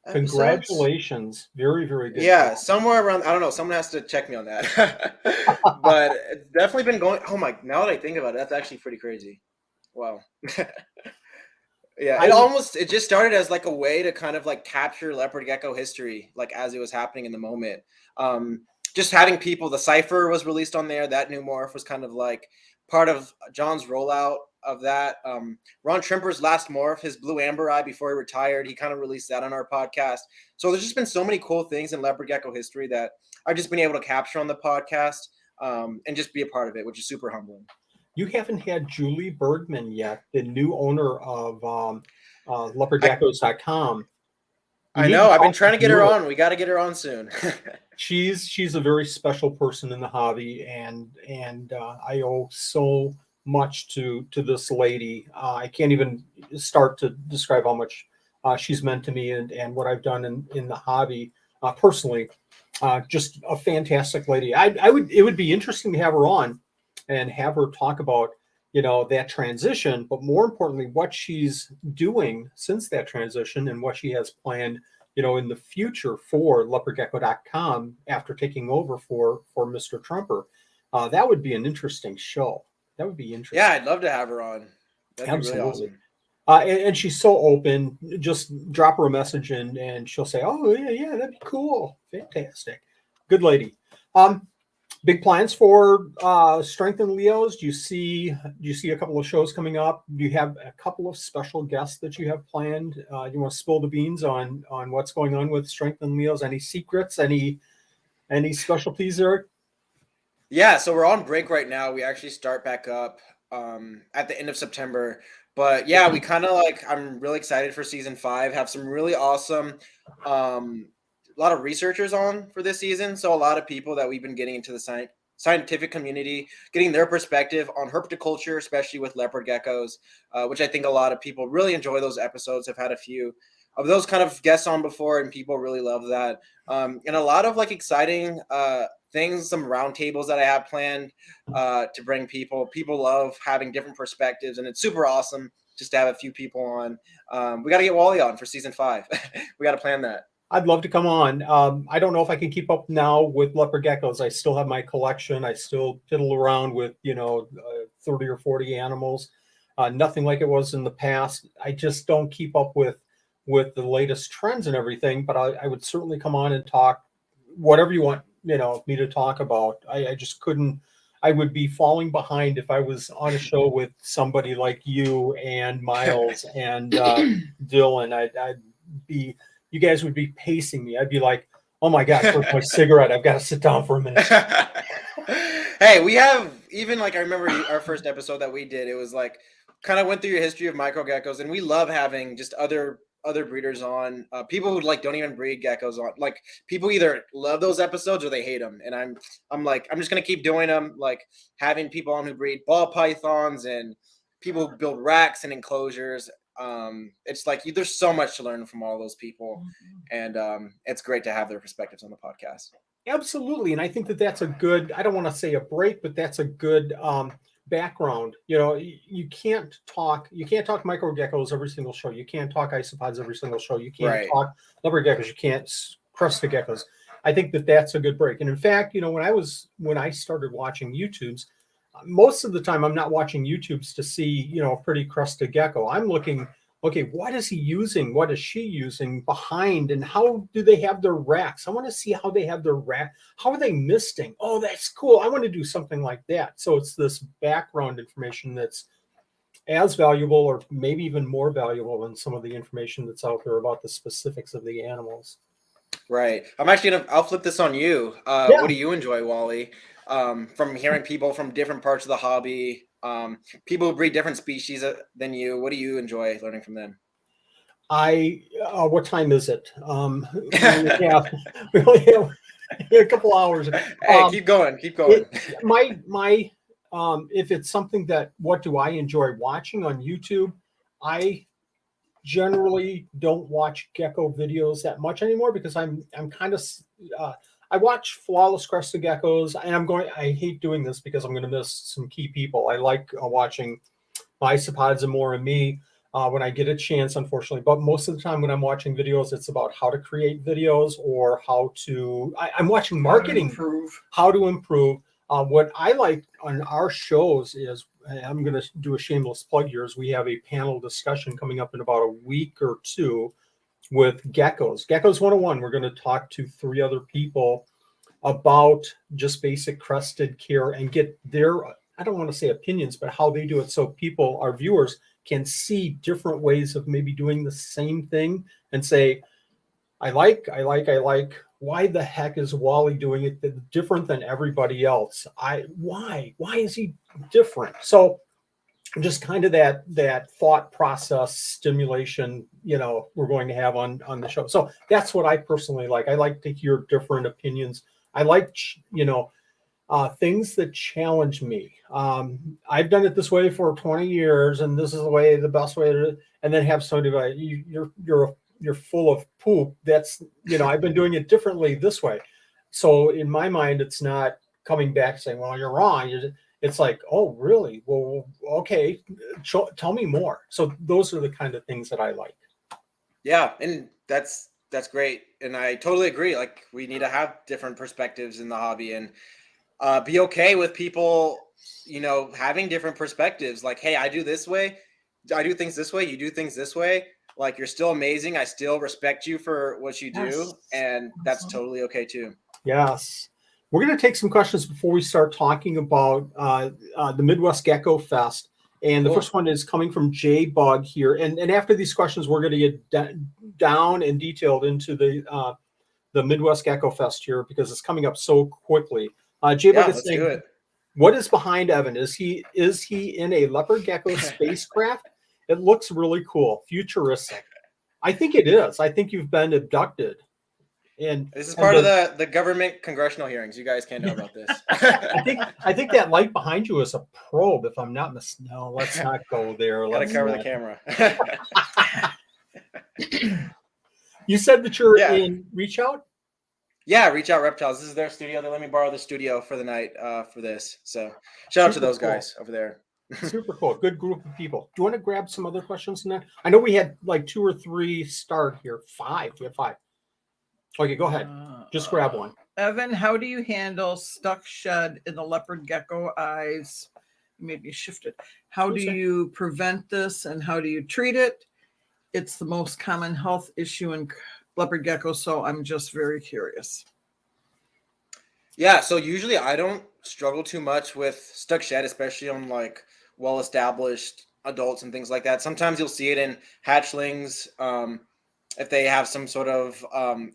Congratulations. Very good. Yeah, somewhere around, I don't know, someone has to check me on that. But it's definitely been going. Oh my, now that I think about it, that's actually pretty crazy. Wow. Yeah, it just started as like a way to kind of like capture leopard gecko history, like as it was happening in the moment. Just having people, the Cypher was released on there. That new morph was kind of like part of John's rollout of that. Ron Tremper's last morph, his blue amber eye before he retired, he kind of released that on our podcast. So there's just been so many cool things in leopard gecko history that I've just been able to capture on the podcast, and just be a part of it, which is super humbling. You haven't had Julie Bergman yet, the new owner of leopardgeckos.com. I know. I've been trying to get her on. We got to get her on soon. She's a very special person in the hobby, and I owe so much to this lady. I can't even start to describe how much she's meant to me and what I've done in the hobby personally. Just a fantastic lady. It would be interesting to have her on and have her talk about, you know, that transition, but more importantly, what she's doing since that transition and what she has planned, you know, in the future for leopardgecko.com after taking over for Mr. Tremper. That would be an interesting show. That would be interesting. Yeah, I'd love to have her on. That'd Absolutely. Be really awesome. And she's so open. Just drop her a message and she'll say, "Oh yeah, that'd be cool, fantastic, good lady." Big plans for Strength and Leos. Do you see a couple of shows coming up? Do you have a couple of special guests that you have planned? You want to spill the beans on what's going on with Strength and Leos? Any secrets? Any specialties there? Yeah, so we're on break right now. We actually start back up at the end of September. But yeah, we kind of I'm really excited for season 5. Have some really awesome a lot of researchers on for this season. So a lot of people that we've been getting into the scientific community, getting their perspective on herpetoculture, especially with leopard geckos, which I think a lot of people really enjoy those episodes. I've had a few of those kind of guests on before, and people really love that. And a lot of like exciting things, some roundtables that I have planned to bring people. People love having different perspectives, and it's super awesome just to have a few people on. We got to get Wally on for season 5. We got to plan that. I'd love to come on. I don't know if I can keep up now with leopard geckos. I still have my collection. I still fiddle around with, 30 or 40 animals. Nothing like it was in the past. I just don't keep up with the latest trends and everything, but I would certainly come on and talk whatever you want, me to talk about. I just couldn't. I would be falling behind if I was on a show with somebody like you and Miles and Dylan. I'd be, you guys would be pacing me. I'd be like, oh my gosh, where's my cigarette? I've got to sit down for a minute. Hey, we have, even like, I remember our first episode that we did, it was like, kind of went through your history of micro geckos, and we love having just other breeders on, people who like don't even breed geckos on. Like, people either love those episodes or they hate them, and I'm like, I'm just gonna keep doing them, like having people on who breed ball pythons and people who build racks and enclosures. It's like there's so much to learn from all those people, and it's great to have their perspectives on the podcast. Absolutely, and I think that's a good, I don't want to say a break, but that's a good background. You can't talk micro geckos every single show. You can't talk isopods every single show. You can't talk leopard geckos. You can't crested geckos. I think that's a good break. And in fact, when I started watching YouTubes, most of the time I'm not watching YouTubes to see, a pretty crested gecko. I'm looking, okay, what is he using? What is she using behind? And how do they have their racks? I want to see how they have their rack. How are they misting? Oh, that's cool. I want to do something like that. So it's this background information that's as valuable or maybe even more valuable than some of the information that's out there about the specifics of the animals. Right. I'm actually I'll flip this on you. What do you enjoy, Wally? From hearing people from different parts of the hobby, people who breed different species than you, what do you enjoy learning from them? What time is it? We only have a couple hours. Hey, keep going. If it's something that, what do I enjoy watching on YouTube? I generally don't watch gecko videos that much anymore because I'm kind of, I watch flawless crested geckos, and I hate doing this because I'm going to miss some key people. I like watching isopods and more and me when I get a chance, unfortunately. But most of the time when I'm watching videos, it's about how to create videos or I'm watching marketing, how to improve. What I like on our shows is, I'm going to do a shameless plug here, is we have a panel discussion coming up in about a week or two with Geckos. Geckos 101. We're going to talk to 3 other people about just basic crested care and get their, I don't want to say opinions, but how they do it, so people, our viewers, can see different ways of maybe doing the same thing and say, I like. Why the heck is Wally doing it different than everybody else? Why is he different? So just kind of that thought process stimulation, we're going to have on the show. So that's what I personally like. I like to hear different opinions. I like, things that challenge me. I've done it this way for 20 years, and this is the best way to, and then have somebody like, you're full of poop. That's, I've been doing it differently this way. So in my mind, it's not coming back saying, well, you're wrong. It's like, oh, really? Well, okay. Tell me more. So those are the kind of things that I like. Yeah. And that's great. And I totally agree. Like, we need to have different perspectives in the hobby, and be okay with people, having different perspectives. Like, hey, I do this way. I do things this way. You do things this way. Like, you're still amazing. I still respect you for what you do. And that's totally okay too. Yes. We're going to take some questions before we start talking about the Midwest Gecko Fest. And the first one is coming from J Bug here. And after these questions, we're going to get down and detailed into the Midwest Gecko Fest here, because it's coming up so quickly. J Bug is saying, what is behind Evan? Is he in a leopard gecko spacecraft? It looks really cool, futuristic. I think it is. I think you've been abducted. And this is part of the government congressional hearings. You guys can't know about this. I think that light behind you is a probe, if I'm not mistaken. No, let's not go there. Gotta cover the camera. You said that you're Yeah. in Reach Out? Yeah, Reach Out Reptiles. This is their studio. They let me borrow the studio for the night for this. So shout out to Super those cool. guys over there. Super cool. Good group of people. Do you want to grab some other questions in that? I know we had like 2 or 3 start here. 5. We have 5. Okay, go ahead. Just grab one. Evan, how do you handle stuck shed in the leopard gecko eyes? Maybe shifted. How do you prevent this and how do you treat it? It's the most common health issue in leopard geckos, so I'm just very curious. Yeah, so usually I don't struggle too much with stuck shed, especially on like well-established adults and things like that. Sometimes you'll see it in hatchlings if they have some sort of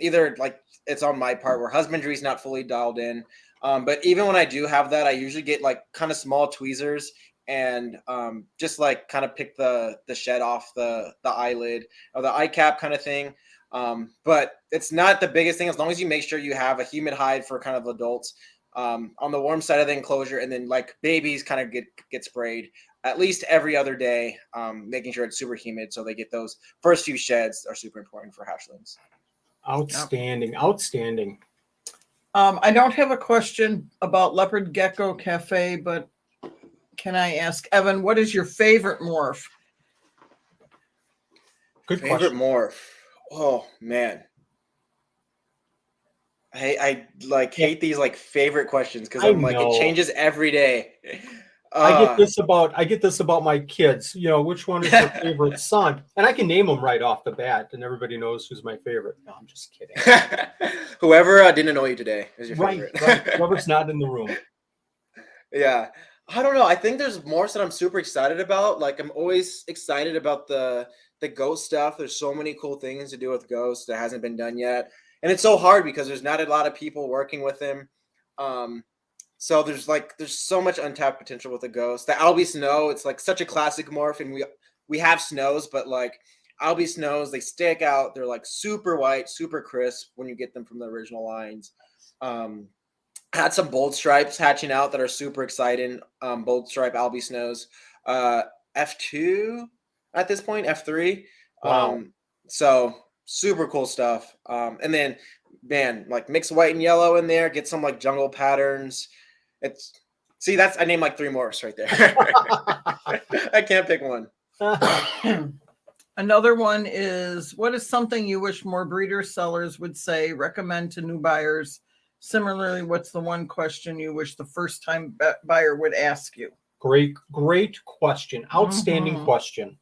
either like it's on my part where husbandry is not fully dialed in. But even when I do have that, I usually get like kind of small tweezers and just like kind of pick the shed off the eyelid or the eye cap kind of thing. But it's not the biggest thing as long as you make sure you have a humid hide for kind of adults on the warm side of the enclosure, and then like babies kind of get sprayed at least every other day, making sure it's super humid so they get those first few sheds are super important for hatchlings. Outstanding. Outstanding. I don't have a question about Leopard Gecko Cafe, but can I ask Evan, what is your favorite morph? Good Favorite question. morph. Oh man. I like hate these like favorite questions because I'm like it changes every day. I get this about my kids. You know, which one is your favorite son? And I can name them right off the bat, and everybody knows who's my favorite. No, I'm just kidding. Whoever didn't annoy you today is your favorite. Right. Whoever's not in the room. Yeah. I don't know. I think there's morphs that I'm super excited about. Like I'm always excited about the ghost stuff. There's so many cool things to do with ghosts that hasn't been done yet. And it's so hard because there's not a lot of people working with him. So there's so much untapped potential with the ghost. The Albie Snow, it's like such a classic morph, and we have snows, but like Albie Snows, they stick out. They're like super white, super crisp when you get them from the original lines. Had some bold stripes hatching out that are super exciting. Bold stripe Albie Snows. F2 at this point, F3. Wow. So super cool stuff. And then man, like mix white and yellow in there, get some like jungle patterns. I named like 3 morphs right there. I can't pick one. Another one is, what is something you wish more breeder sellers would say, recommend to new buyers? Similarly, what's the one question you wish the first time buyer would ask you? Great question. Outstanding question.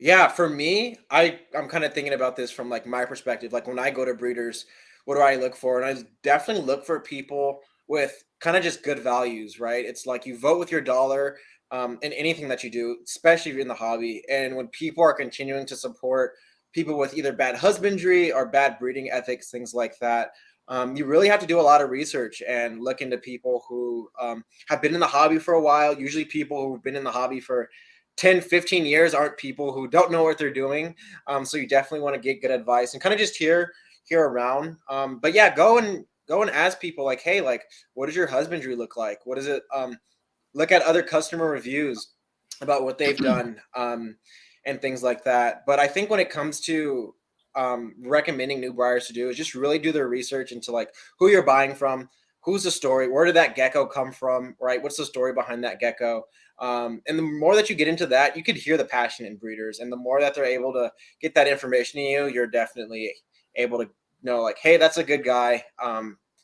Yeah, for me, I'm kind of thinking about this from like my perspective. Like when I go to breeders, what do I look for? And I definitely look for people with kind of just good values, right? It's like you vote with your dollar in anything that you do, especially in the hobby. And when people are continuing to support people with either bad husbandry or bad breeding ethics, things like that, you really have to do a lot of research and look into people who have been in the hobby for a while. Usually people who've been in the hobby for 10, 15 years aren't people who don't know what they're doing. So you definitely want to get good advice and kind of just hear around. But yeah, go and ask people like, hey, like, what does your husbandry look like? What is it? Look at other customer reviews about what they've done and things like that. But I think when it comes to recommending new buyers to do is just really do their research into like who you're buying from, who's the story, where did that gecko come from, right? What's the story behind that gecko? And the more that you get into that, you could hear the passion in breeders, and the more that they're able to get that information to you, you're definitely able to know like, hey, that's a good guy.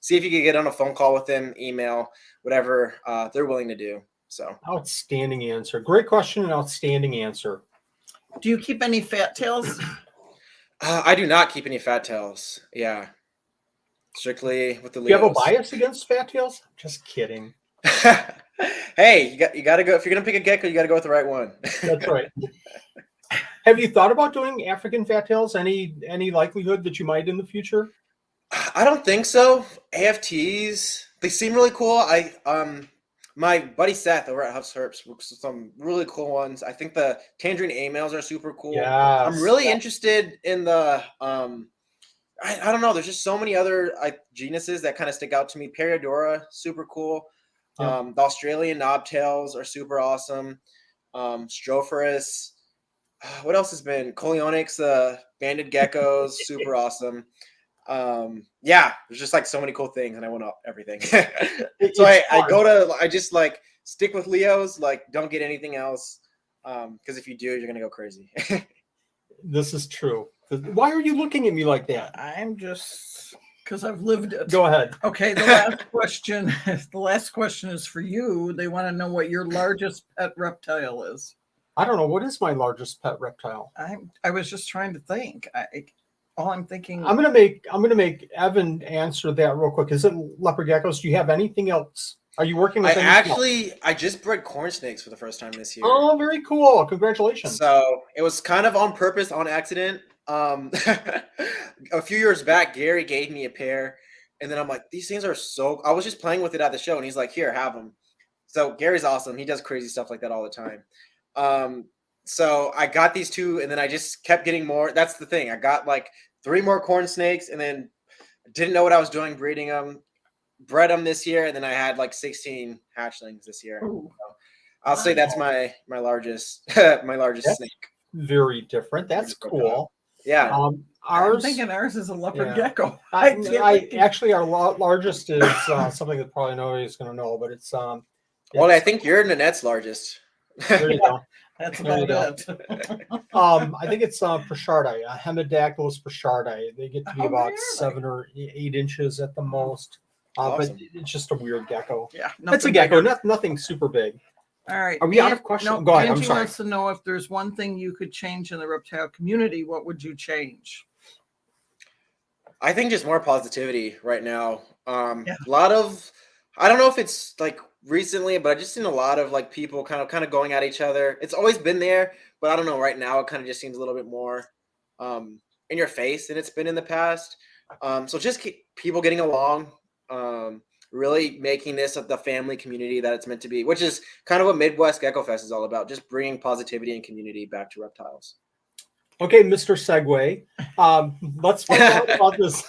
See if you can get on a phone call with them, email, whatever they're willing to do. So outstanding answer. Great question and outstanding answer. Do you keep any fat tails? I do not keep any fat tails. Yeah. Strictly with the Leos. Do you have a bias against fat tails? Just kidding. Hey, you got to go. If you're going to pick a gecko, you got to go with the right one. That's right. Have you thought about doing African fat tails? Any likelihood that you might in the future? I don't think so. AFTs, they seem really cool. My buddy Seth over at Huff's Herps works with some really cool ones. I think the Tangerine A-males are super cool. Yes. I'm really interested in the I don't know. There's just so many other genuses that kind of stick out to me. Periodora, super cool. Yep. The Australian knobtails are super awesome. Stropharis, what else has been Coleonyx, banded geckos, super awesome. Yeah, there's just like so many cool things, and I went up everything. So I just like stick with Leos, like don't get anything else. Because if you do, you're gonna go crazy. This is true. Why are you looking at me like that? I'm just because I've lived it. Go ahead. Okay, the last question. The last question is for you. They want to know what your largest pet reptile is. I don't know. What is my largest pet reptile? I was just trying to think. All I'm thinking. I'm gonna make Evan answer that real quick. Is it leopard geckos? Do you have anything else? Are you working with I just bred corn snakes for the first time this year. Oh, very cool. Congratulations. So it was kind of on purpose, on accident. A few years back, Gary gave me a pair, and then I'm like, these things are so. I was just playing with it at the show, and he's like, here, have them. So Gary's awesome. He does crazy stuff like that all the time. So I got these two, and then I just kept getting more. That's the thing. I got like 3 more corn snakes, and then didn't know what I was doing breeding them. Bred them this year, and then I had like 16 hatchlings this year. So I'll say that's my largest snake. Very different. That's cool. Yeah. I'm thinking ours is a leopard gecko. Actually our largest is something that probably nobody's going to know, but it's well, I think you're Nanette's largest. There you go. That's about it. I think it's Prashardi, Hemidactylus Prashardi. They get to be about 7 or 8 inches at the most. Awesome. But it's just a weird gecko. Yeah, it's a gecko, nothing super big. All right. Are we out of questions? No, Go ahead. Angie I'm sorry. wants to know if there's one thing you could change in the reptile community. What would you change? I think just more positivity right now. A lot of, I don't know if it's like recently, but I've just seen a lot of like people kind of going at each other. It's always been there, but I don't know. Right now, it kind of just seems a little bit more in your face than it's been in the past. So just keep people getting along. Really making this the family community that it's meant to be, which is kind of what Midwest Gecko Fest is all about, just bringing positivity and community back to reptiles. Okay, Mr. Segway, let's find out about this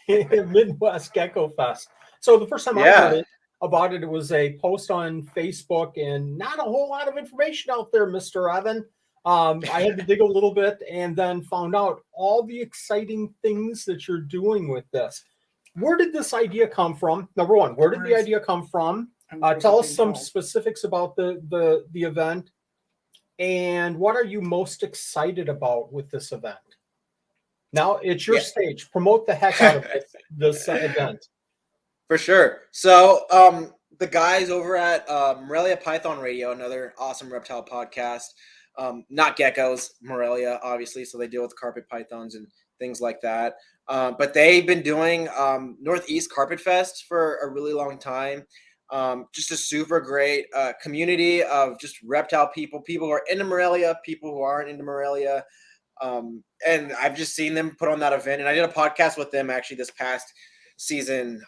Midwest Gecko Fest. So the first time I heard about it, it was a post on Facebook, and not a whole lot of information out there, Mr. Evan. I had to dig a little bit and then found out all the exciting things that you're doing with this. Where did this idea come from? Number one, where did the idea come from? Tell us some specifics about the event, and what are you most excited about with this event? Now it's your stage. Promote the heck out of this event. For sure. So the guys over at Morelia Python Radio, another awesome reptile podcast, not geckos, Morelia, obviously, so they deal with carpet pythons and things like that. But they've been doing Northeast Carpet Fest for a really long time. Just a super great community of just reptile people who are into Morelia, people who aren't into Morelia. And I've just seen them put on that event. And I did a podcast with them actually this past season.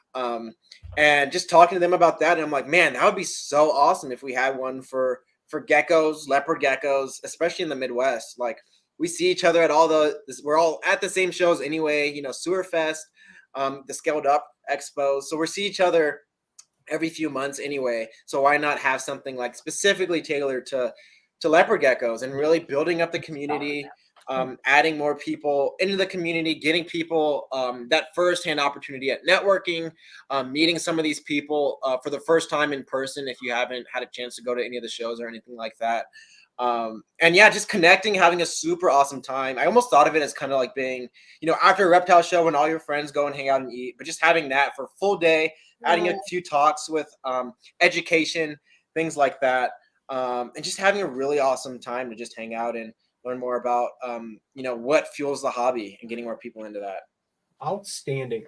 And just talking to them about that. And I'm like, man, that would be so awesome if we had one for geckos, leopard geckos, especially in the Midwest. Like, we see each other at we're all at the same shows anyway, Sewer Fest, the Scaled Up Expos. So we see each other every few months anyway. So why not have something like specifically tailored to leopard geckos and really building up the community, adding more people into the community, getting people that firsthand opportunity at networking, meeting some of these people for the first time in person if you haven't had a chance to go to any of the shows or anything like that. And just connecting, having a super awesome time. I almost thought of it as kind of like being, after a reptile show when all your friends go and hang out and eat, but just having that for a full day, adding a few talks with education, things like that. And just having a really awesome time to just hang out and learn more about, what fuels the hobby and getting more people into that. Outstanding.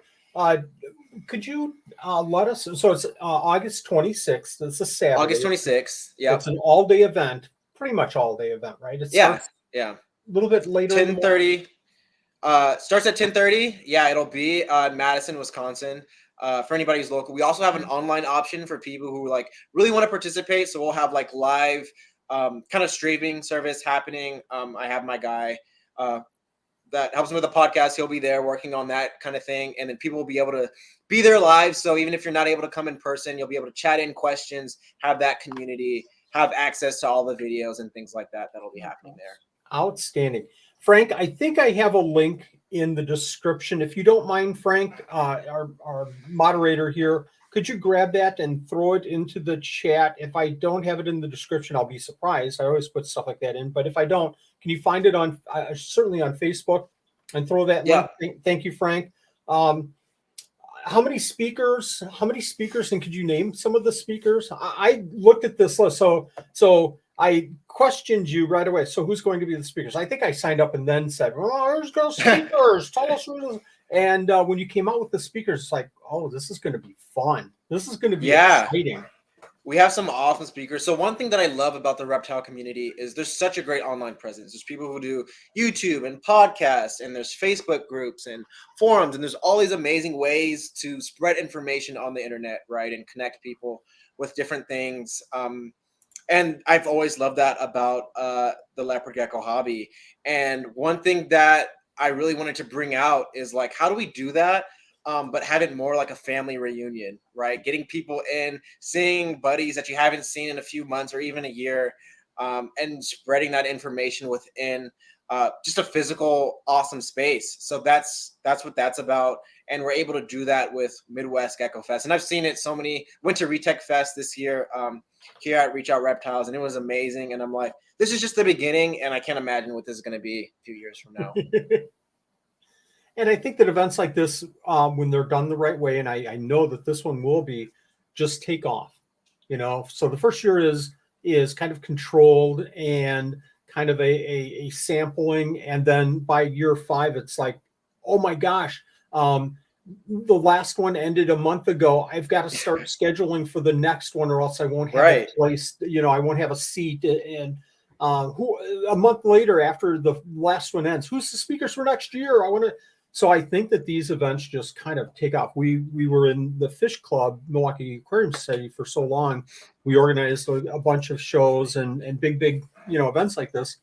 Could you let us, so it's August 26th. It's a Saturday. August 26th. Yeah. It's an all-day event. Pretty much all-day event, right? It starts a little bit later. 10:30. Starts at 10:30. Yeah, it'll be Madison, Wisconsin. For anybody who's local. We also have an online option for people who really want to participate. So we'll have live kind of streaming service happening. I have my guy that helps me with the podcast. He'll be there working on that kind of thing. And then people will be able to be there live. So even if you're not able to come in person, you'll be able to chat in questions, have that community. have access to all the videos and things like that that'll be happening there. Outstanding. Frank, I think I have a link in the description. If you don't mind, Frank, our moderator here, could you grab that and throw it into the chat? If I don't have it in the description, I'll be surprised. I always put stuff like that in. But if I don't, can you find it on certainly on Facebook and throw that link? Thank you, Frank. How many speakers? And could you name some of the speakers? I looked at this list. So I questioned you right away. So who's going to be the speakers? I think I signed up and then said, "Oh, who's going to speakers? Tell us who." And when you came out with the speakers, it's like, oh, this is going to be fun. This is going to be exciting. We have some awesome speakers. So one thing that I love about the reptile community is there's such a great online presence. There's people who do YouTube and podcasts, and there's Facebook groups and forums, and there's all these amazing ways to spread information on the internet, right, and connect people with different things. And I've always loved that about the leopard gecko hobby. And one thing that I really wanted to bring out is like, how do we do that? But have it more like a family reunion, right? Getting people in, seeing buddies that you haven't seen in a few months or even a year, and spreading that information within just a physical, awesome space. So that's what that's about. And we're able to do that with Midwest Gecko Fest. And I've seen it so many, went to Retech Fest this year here at Reach Out Reptiles, and it was amazing. And I'm like, this is just the beginning, and I can't imagine what this is going to be a few years from now. And I think that events like this, when they're done the right way, and I know that this one will be, just take off. So the first year is kind of controlled and kind of a sampling, and then by year 5, it's like, oh my gosh, the last one ended a month ago. I've got to start scheduling for the next one, or else I won't have a place. I won't have a seat. And a month later, after the last one ends, who's the speakers for next year? So I think that these events just kind of take off. We were in the Fish Club, Milwaukee Aquarium Society, for so long. We organized a bunch of shows and big events like this.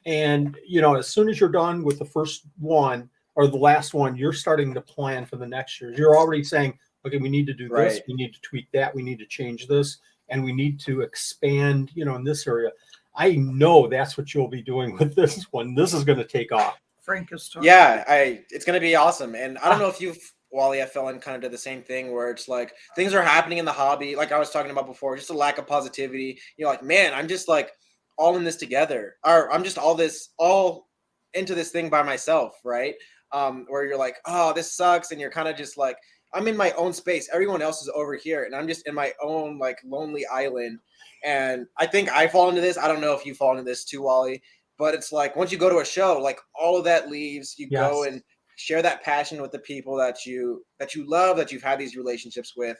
And as soon as you're done with the first one or the last one, you're starting to plan for the next year. You're already saying, okay, we need to do this, we need to tweak that, we need to change this, and we need to expand, in this area. I know that's what you'll be doing with this one. This is going to take off. Frank is talking. Yeah, it's going to be awesome. And I don't know if you've, Wally, I fell in kind of did the same thing where it's like things are happening in the hobby, like I was talking about before, just a lack of positivity. You're like, man, I'm just like all in this together, or I'm just all into this thing by myself, right? Where you're like, oh, this sucks, and you're kind of just like, I'm in my own space. Everyone else is over here, and I'm just in my own like lonely island. And I think I fall into this. I don't know if you fall into this too, Wally. But it's like once you go to a show, like all of that leaves. You go and share that passion with the people that you love, that you've had these relationships with.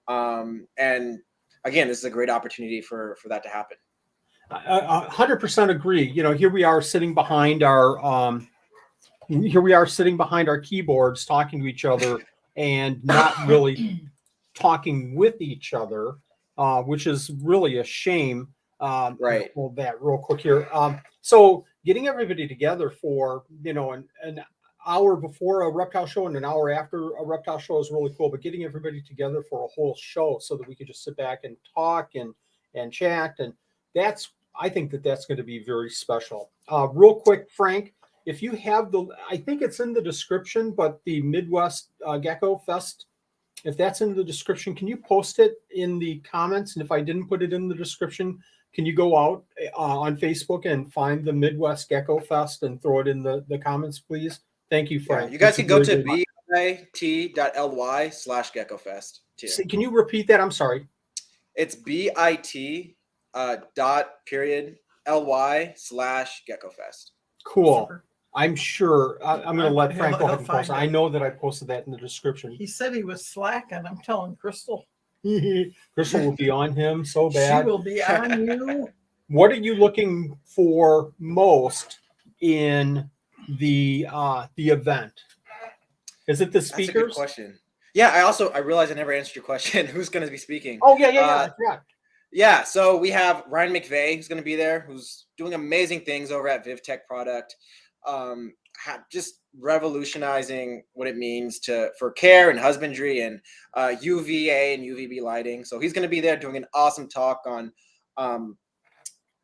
And again, this is a great opportunity for that to happen. 100% agree. Here we are sitting behind our keyboards, talking to each other and not really talking with each other, which is really a shame. Right. Hold that real quick here. So getting everybody together for, an hour before a reptile show and an hour after a reptile show is really cool, but getting everybody together for a whole show so that we could just sit back and talk and chat. And I think that's going to be very special. Real quick, Frank, if you have I think it's in the description, but the Midwest Gecko Fest, if that's in the description, can you post it in the comments? And if I didn't put it in the description, can you go out on Facebook and find the Midwest Gecko Fest and throw it in the comments, please? Thank you, Frank. Yeah, you guys can go to bit.ly/GeckoFest. Can you repeat that? I'm sorry. It's bit.ly/GeckoFest. Cool. Super. I'm sure. I'm going to let Frank go ahead and post it. I know that I posted that in the description. He said he was slacking. I'm telling Crystal. Crystal will be on him so bad. She will be on you. What are you looking for most in the event? Is it the speakers? That's a good question. Yeah, I realized I never answered your question. Who's going to be speaking? Oh yeah. Yeah, so we have Ryan McVeigh who's going to be there, who's doing amazing things over at VivTech Product, just revolutionizing what it means for care and husbandry and UVA and UVB lighting. So he's going to be there doing an awesome talk on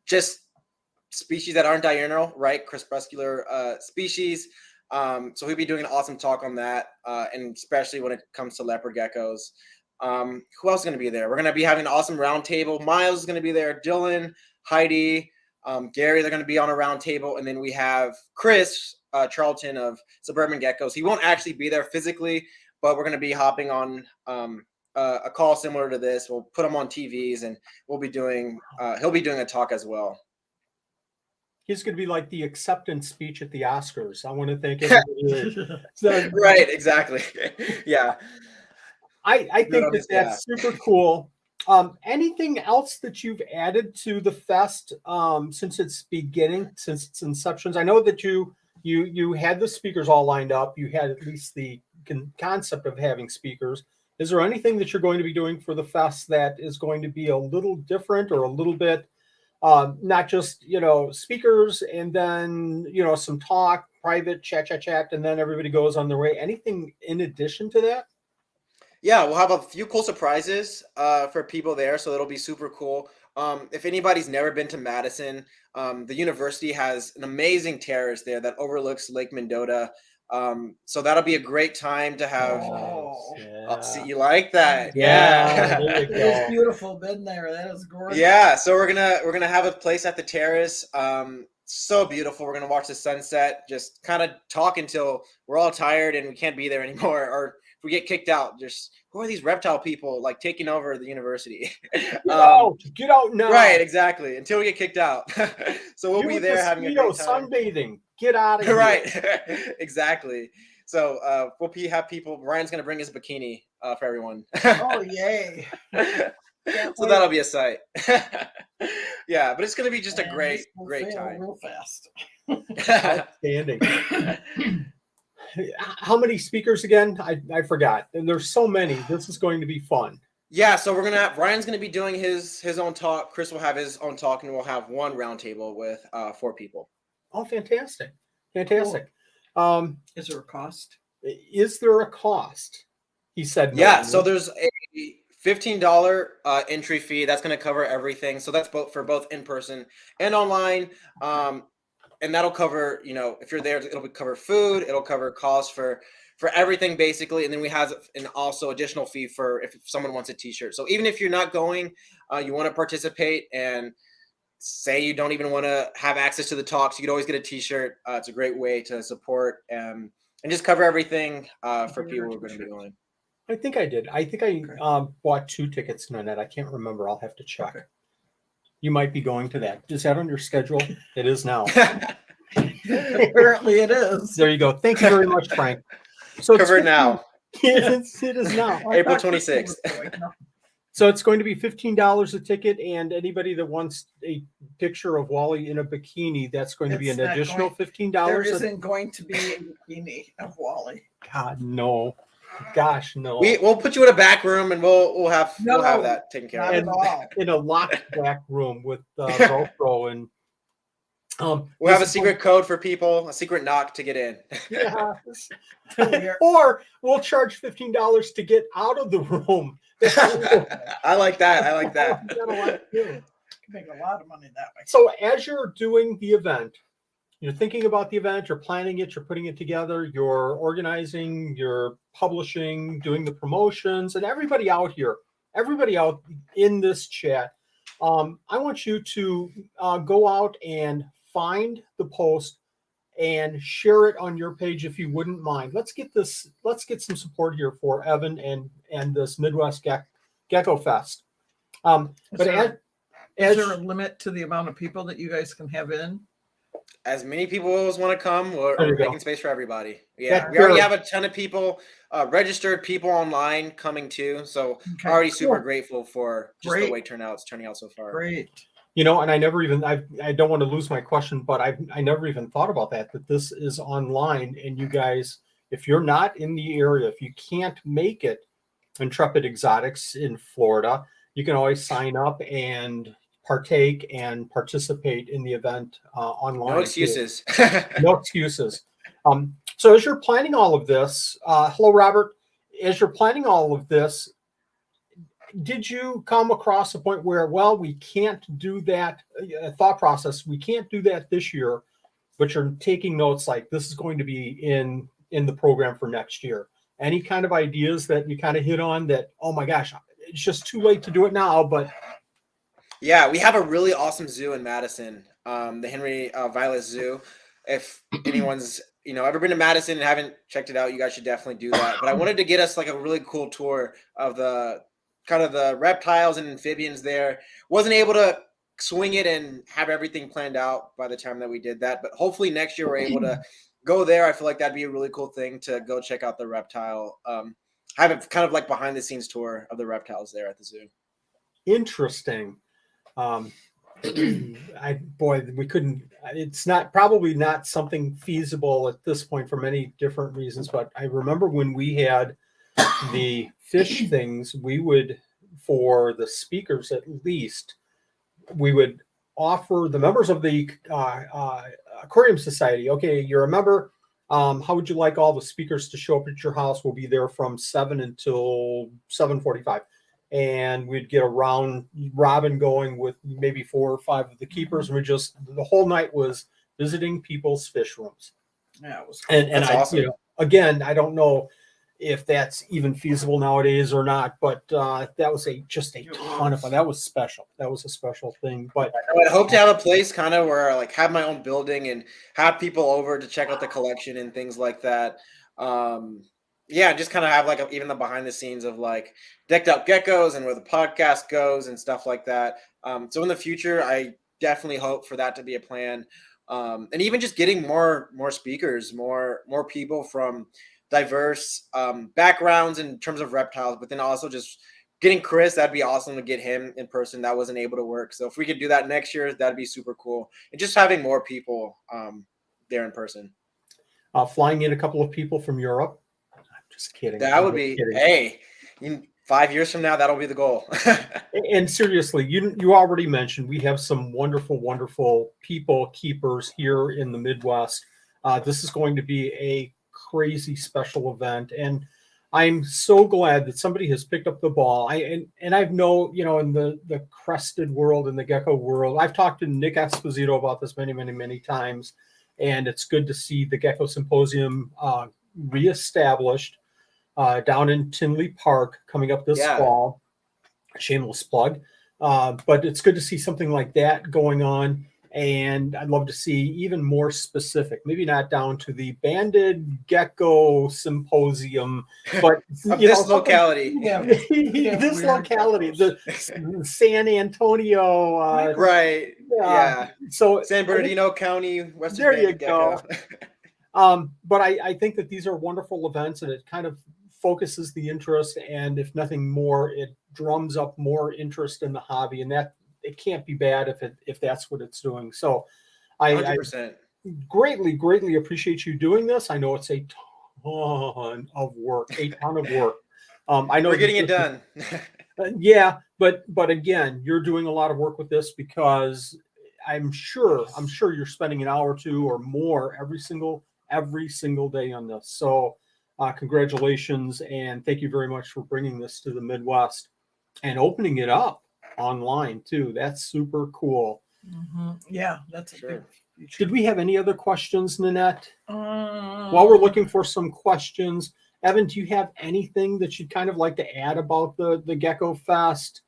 just species that aren't diurnal, right? Crepuscular species. So he'll be doing an awesome talk on that, and especially when it comes to leopard geckos. Who else is going to be there? We're going to be having an awesome roundtable. Miles is going to be there. Dylan, Heidi, Gary, they're going to be on a roundtable. And then we have Chris Charlton of Suburban Geckos. He won't actually be there physically, but we're going to be hopping on a call similar to this. We'll put him on TVs, and we'll be doing he'll be doing a talk as well. He's going to be like the acceptance speech at the Oscars. I want to thank everybody. So, Right, exactly. Yeah. I think that's super cool. Anything else that you've added to the fest since its beginning, since its inceptions? I know that you had the speakers all lined up. You had at least the concept of having speakers. Is there anything that you're going to be doing for the fest that is going to be a little different or a little bit not just, speakers and then, some talk, private chat, and then everybody goes on their way? Anything in addition to that? Yeah, we'll have a few cool surprises for people there, so it'll be super cool. If anybody's never been to Madison, the university has an amazing terrace there that overlooks Lake Mendota. So that'll be a great time to have. See, you like that? Yeah. It is beautiful. Been there. That is gorgeous. Yeah. So we're gonna have a place at the terrace. So beautiful. We're gonna watch the sunset. Just kind of talk until we're all tired and we can't be there anymore, or if we get kicked out. Just who are these reptile people like taking over the university? Get out now! Right, exactly. Until we get kicked out. So we'll be there having a great time. Sunbathing. Get out of here! Right, exactly. So we'll have people. Ryan's gonna bring his bikini for everyone. Oh yay! So that'll be a sight. Yeah, but it's gonna be just a great time. Real fast. Outstanding. How many speakers again? I forgot. And there's so many. This is going to be fun. Yeah, so Ryan's gonna be doing his own talk. Chris will have his own talk, and we'll have one roundtable with 4 people. Oh, fantastic. Fantastic. Cool. Is there a cost? Is there a cost? He said no. Yeah, so there's a $15 entry fee. That's going to cover everything. So that's both in person and online. And that'll cover, if you're there, it'll cover food. It'll cover costs for everything basically. And then we have an also additional fee for if someone wants a t-shirt. So even if you're not going, you want to participate and say you don't even want to have access to the talks, you could always get a t-shirt. It's a great way to support and just cover everything for people who are going to be going. I think I did. I think I bought 2 tickets, Nanette. I can't remember. I'll have to check. Okay. You might be going to that. Is that on your schedule? It is now. Apparently it is. There you go. Thank you very much, Frank. So cover it now. It is now. April 26th. So it's going to be $15 a ticket, and anybody that wants a picture of Wally in a bikini, that's going to be an additional $15. There isn't going to be a bikini of Wally. God, no. Gosh, no. We'll put you in a back room, and we'll have that taken care of. In a locked back room with GoPro and. We'll have a secret code for people, a secret knock to get in. Yeah. Or we'll charge $15 to get out of the room. I like that. You can make a lot of money that way. So as you're doing the event, you're thinking about the event, you're planning it, you're putting it together, you're organizing, you're publishing, doing the promotions, and everybody out in this chat, I want you to go out and find the post and share it on your page if you wouldn't mind. Let's get some support here for Evan and this Midwest Gecko Fest. Is there a limit to the amount of people that you guys can have in? As many people as want to come, we're making space for everybody. Yeah, we already have a ton of people, registered people online coming too. So already super grateful for just the way it's turning out so far. Great. And I never even, I don't want to lose my question, but I never even thought about that this is online. And you guys, if you're not in the area, if you can't make it Intrepid Exotics in Florida, you can always sign up and partake and participate in the event online. No excuses. No excuses. So as you're planning all of this, hello, Robert. As you're planning all of this, did you come across a point where, well, we can't do that thought process? We can't do that this year, but you're taking notes like this is going to be in the program for next year. Any kind of ideas that you kind of hit on that? Oh my gosh, it's just too late to do it now. But yeah, we have a really awesome zoo in Madison, the Henry Violet Zoo. If anyone's ever been to Madison and haven't checked it out, you guys should definitely do that. But I wanted to get us like a really cool tour of the kind of the reptiles and amphibians there. Wasn't able to swing it and have everything planned out by the time that we did that, but hopefully next year we're able to go there. I feel like that'd be a really cool thing to go check out the reptile. Have a kind of like behind the scenes tour of the reptiles there at the zoo. Interesting. We couldn't. It's probably not something feasible at this point for many different reasons. But I remember when we had the fish things, we would, for the speakers at least, we would offer the members of the Aquarium Society. Okay, you're a member. How would you like all the speakers to show up at your house? We'll be there from 7 until 7:45. And we'd get a round robin going with maybe 4 or 5 of the keepers. And the whole night was visiting people's fish rooms. Yeah, it was cool. And awesome. Again, I don't know if that's even feasible nowadays or not, but that was just a ton of fun. That was special. That was a special thing. But I would hope to have a place kind of where I like have my own building and have people over to check out the collection and things like that. Yeah, just kind of have like even the behind the scenes of like decked out geckos and where the podcast goes and stuff like that. So in the future, I definitely hope for that to be a plan. And even just getting more speakers, more people from diverse backgrounds in terms of reptiles, but then also just getting Chris. That'd be awesome to get him in person. That wasn't able to work. So if we could do that next year, that'd be super cool. And just having more people there in person. Flying in a couple of people from Europe. Just kidding. That would be, hey, in 5 years from now, that'll be the goal. And seriously, you already mentioned we have some wonderful, wonderful people keepers here in the Midwest. This is going to be a crazy special event. And I'm so glad that somebody has picked up the ball. And I've in the crested world, in the gecko world, I've talked to Nick Esposito about this many, many, many times. And it's good to see the Gecko Symposium reestablished down in Tinley Park coming up this fall. Shameless plug. But it's good to see something like that going on. And I'd love to see even more specific, maybe not down to the Banded Gecko Symposium, but this locality. This locality, the San Antonio. Right. Yeah. So San Bernardino County, Western there you Gecko. go. But I think that these are wonderful events, and it kind of focuses the interest, and if nothing more, it drums up more interest in the hobby, and that it can't be bad if that's what it's doing. So I greatly appreciate you doing this. I know it's a ton of work. I know we're getting it done. Yeah, but again, you're doing a lot of work with this because I'm sure you're spending an hour or two or more every single day on this. So congratulations, and thank you very much for bringing this to the Midwest and opening it up online too. That's super cool. Mm-hmm. Yeah, that's a sure. Big Did we have any other questions, Nanette? While we're looking for some questions, Evan, do you have anything that you'd kind of like to add about the Gecko Fest?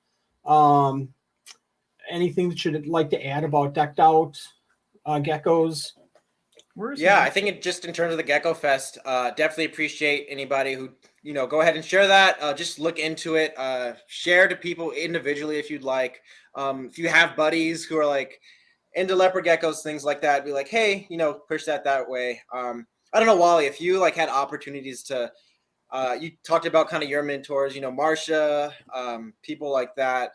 Anything that you'd like to add about decked out geckos? I think it just in terms of the Gecko Fest, definitely appreciate anybody who, go ahead and share that. Just look into it. Share to people individually if you'd like. If you have buddies who are like into leopard geckos, things like that, be like, hey, push that way. I don't know, Wally, if you like had opportunities to, you talked about kind of your mentors, Marcia, people like that.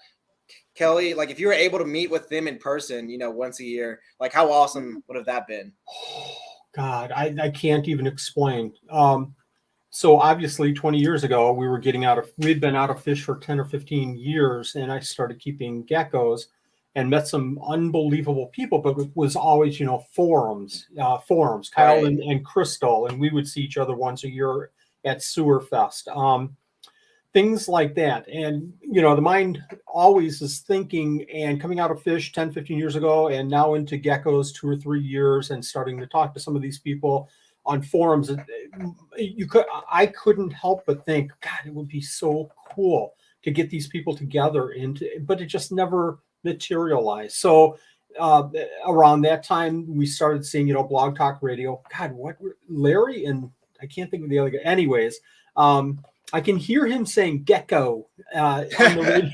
Kelly, like if you were able to meet with them in person, once a year, like how awesome would have that been? Oh, God, I can't even explain. So obviously 20 years ago, we'd been out of fish for 10 or 15 years, and I started keeping geckos and met some unbelievable people, but it was always, forums, Kyle and Crystal, and we would see each other once a year at Sewer Fest. things like that. And, the mind always is thinking and coming out of fish 10, 15 years ago and now into geckos 2 or 3 years and starting to talk to some of these people on forums. I couldn't help but think, God, it would be so cool to get these people together but it just never materialized. So around that time, we started seeing, Blog Talk Radio. God, what Larry and I can't think of the other guy. Anyways, I can hear him saying gecko on the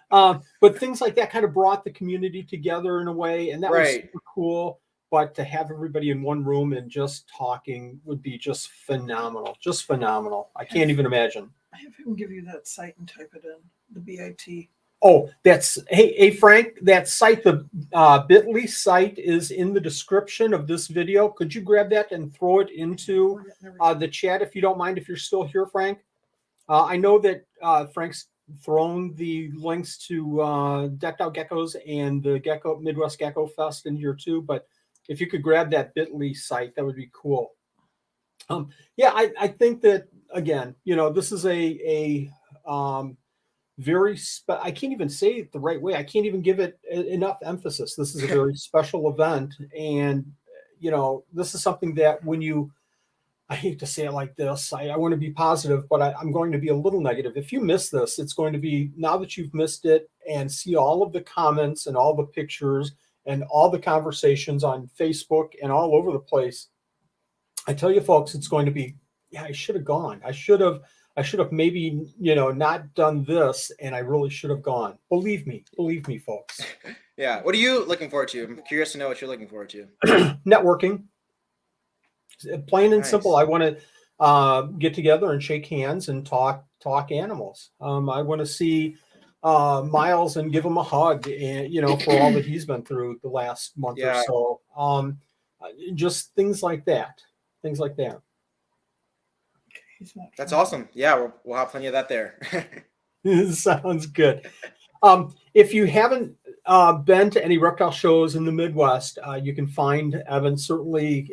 radio. But things like that kind of brought the community together in a way, and that was super cool. But to have everybody in one room and just talking would be just phenomenal. Just phenomenal. I can't even imagine. I have him give you that site and type it in, the BIT. Oh, hey Frank, that site, the bit.ly site is in the description of this video. Could you grab that and throw it into the chat if you don't mind, if you're still here, Frank? I know that Frank's thrown the links to Decked Out Geckos and the Midwest Gecko Fest in here too, but if you could grab that bit.ly site, that would be cool. I think that, again, this is a I can't even say it the right way. I can't even give it enough emphasis. This is a very special event. And, this is something that I hate to say it like this. I want to be positive, but I'm going to be a little negative. If you miss this, it's going to be, now that you've missed it and see all of the comments and all the pictures and all the conversations on Facebook and all over the place, I tell you folks, it's going to be, I should have gone. I should have maybe, not done this, and I really should have gone. Believe me, folks. Yeah. What are you looking forward to? I'm curious to know what you're looking forward to. Networking. Plain and simple. I want to get together and shake hands and talk animals. I want to see Miles and give him a hug, and, for all that he's been through the last month or so. Just things like that. That's awesome. Yeah, we'll have plenty of that there. Sounds good. If you haven't been to any reptile shows in the Midwest, you can find Evan certainly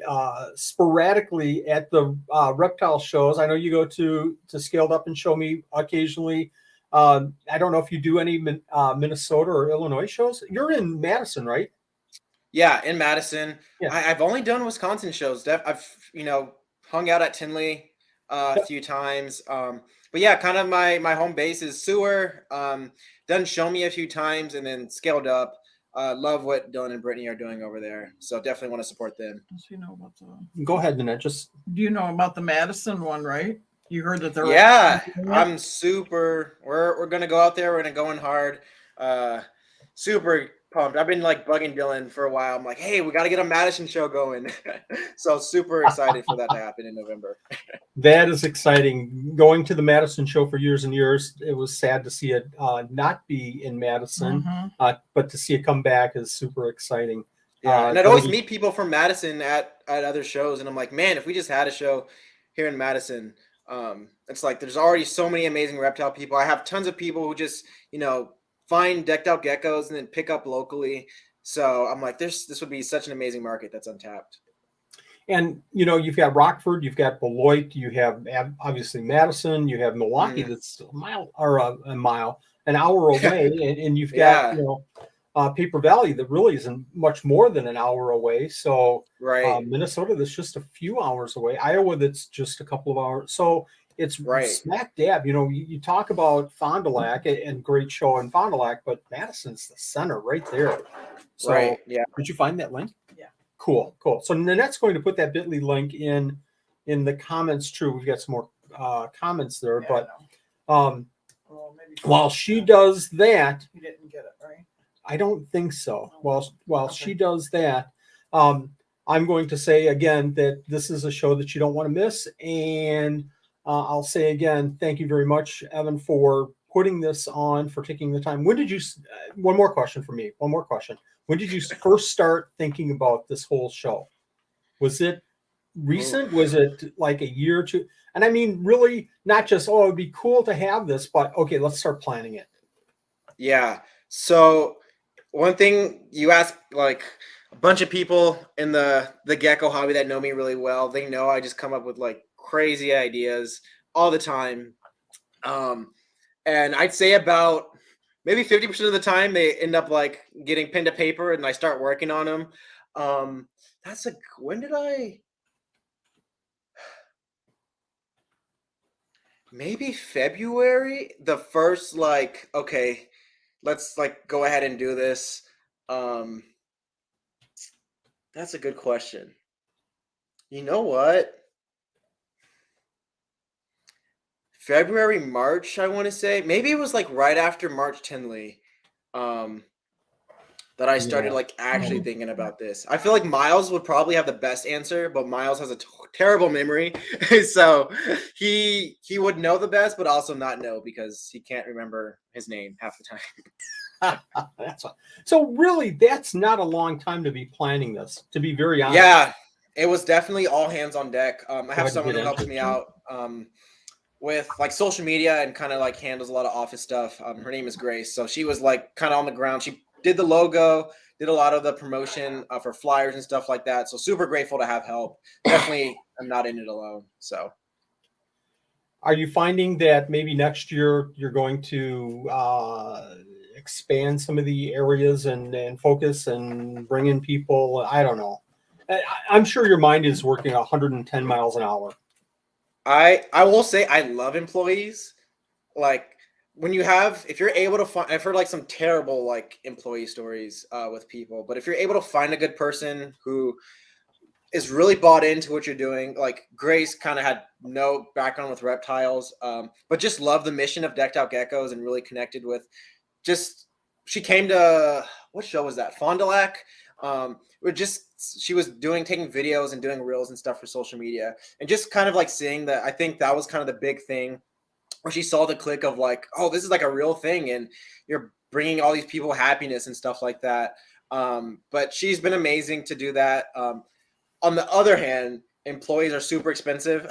sporadically at the reptile shows. I know you go to Scaled Up and Show Me occasionally. I don't know if you do any Minnesota or Illinois shows. You're in Madison, right? Yeah, in Madison. Yeah. I've only done Wisconsin shows. I've hung out at Tinley a few times. But yeah, kind of my home base is Sewer. Done Show Me a few times, and then Scaled Up. Love what Dylan and Brittany are doing over there. So definitely want to support them. Go ahead, Nanette. Do you know about the Madison one, right? You heard that they're I'm super. We're gonna go out there. We're gonna go in hard. Super pumped. I've been bugging Dylan for a while. I'm like, hey, we got to get a Madison show going. So super excited for that to happen in November. That is exciting. Going to the Madison show for years and years, it was sad to see it not be in Madison, but to see it come back is super exciting. Yeah, and I'd always meet people from Madison at other shows, and I'm like, man, if we just had a show here in Madison, it's like there's already so many amazing reptile people. I have tons of people who just find decked out geckos and then pick up locally. So I'm like, this would be such an amazing market that's untapped. And, you've got Rockford, you've got Beloit, you have obviously Madison, you have Milwaukee that's an hour away. And you've got, Paper Valley that really isn't much more than an hour away. So Minnesota, that's just a few hours away. Iowa, that's just a couple of hours. So it's smack dab. You talk about Fond du Lac and great show in Fond du Lac, but Madison's the center right there. So did you find that link? Yeah. Cool. So Nanette's going to put that bit.ly link in the comments. True, we've got some more comments there, but while she does that, you didn't get it, right? I don't think so. While she does that, I'm going to say again that this is a show that you don't want to miss. And I'll say again, thank you very much, Evan, for putting this on, for taking the time. When did you, one more question for me. When did you first start thinking about this whole show? Was it recent? Was it like a year or two? And I mean, really not just, it'd be cool to have this, but okay, let's start planning it. Yeah. So one thing you ask, a bunch of people in the gecko hobby that know me really well, they know I just come up with crazy ideas all the time. And I'd say about maybe 50% of the time they end up like getting pen to paper and I start working on them. When did I? Maybe February, the first like, okay, let's like go ahead and do this. Um, that's a good question. You know what? February, March, I want to say. Maybe it was like right after March Tinley. That I started like actually thinking about this. I feel like Miles would probably have the best answer, but Miles has a terrible memory, so he would know the best, but also not know because he can't remember his name half the time. That's so really that's not a long time to be planning this. To be very honest, yeah, it was definitely all hands on deck. I have someone who helps me out with like social media and kind of like handles a lot of office stuff. Her name is Grace, so she was like kind of on the ground. She did the logo, did a lot of the promotion for flyers and stuff like that. So super grateful to have help. Definitely, I'm not in it alone. So, are you finding that maybe next year you're going to expand some of the areas and focus and bring in people? I don't know. I'm sure your mind is working 110 miles an hour. I will say I love employees. Like, if you're able to find, I've heard like some terrible like employee stories with people, but if you're able to find a good person who is really bought into what you're doing, like Grace kind of had no background with reptiles, but just loved the mission of Decked Out Geckos and really connected with she came to, what show was that? Fond du Lac. She was taking videos and doing reels and stuff for social media and just kind of like seeing that. I think that was kind of the big thing where she saw the click of like, oh, this is like a real thing and you're bringing all these people happiness and stuff like that. But she's been amazing to do that. On the other hand, employees are super expensive.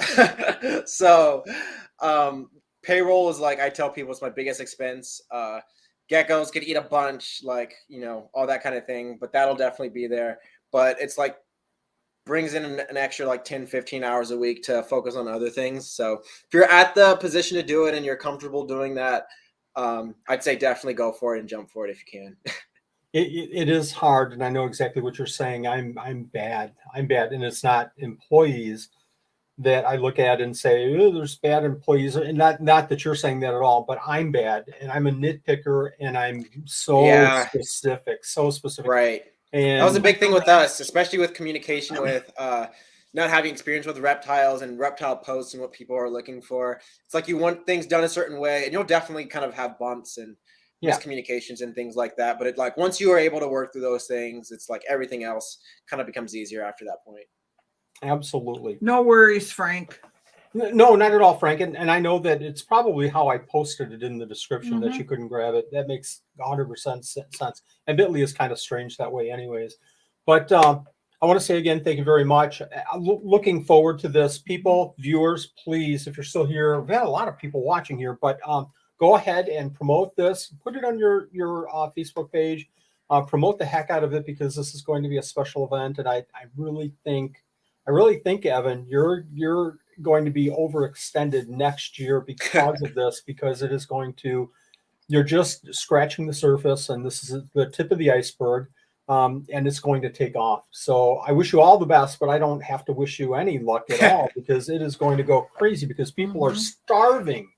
So payroll is like, I tell people it's my biggest expense. Geckos could eat a bunch, like, all that kind of thing, but that'll definitely be there. But it's like, brings in an extra like 10, 15 hours a week to focus on other things. So if you're at the position to do it and you're comfortable doing that, I'd say definitely go for it and jump for it if you can. It is hard, and I know exactly what you're saying. I'm bad. And it's not employees that I look at and say, oh, there's bad employees, and not that you're saying that at all, but I'm bad, and I'm a nitpicker, and I'm so specific. Right. And that was a big thing with us, especially with communication with not having experience with reptiles and reptile posts and what people are looking for. It's like you want things done a certain way, and you'll definitely kind of have bumps and miscommunications and things like that. But like once you are able to work through those things, it's like everything else kind of becomes easier after that point. Absolutely. No worries, Frank. No, not at all, Frank. And I know that it's probably how I posted it in the description that you couldn't grab it. That makes 100% sense. And Bitly is kind of strange that way anyways. But I want to say again, thank you very much. Looking forward to this. People, viewers, please, if you're still here, we've had a lot of people watching here, but go ahead and promote this. Put it on your Facebook page. Promote the heck out of it because this is going to be a special event. And I really think, Evan, you're going to be overextended next year because of this, because it is going to, you're just scratching the surface, and this is the tip of the iceberg, and it's going to take off. So I wish you all the best, but I don't have to wish you any luck at all because it is going to go crazy because people are starving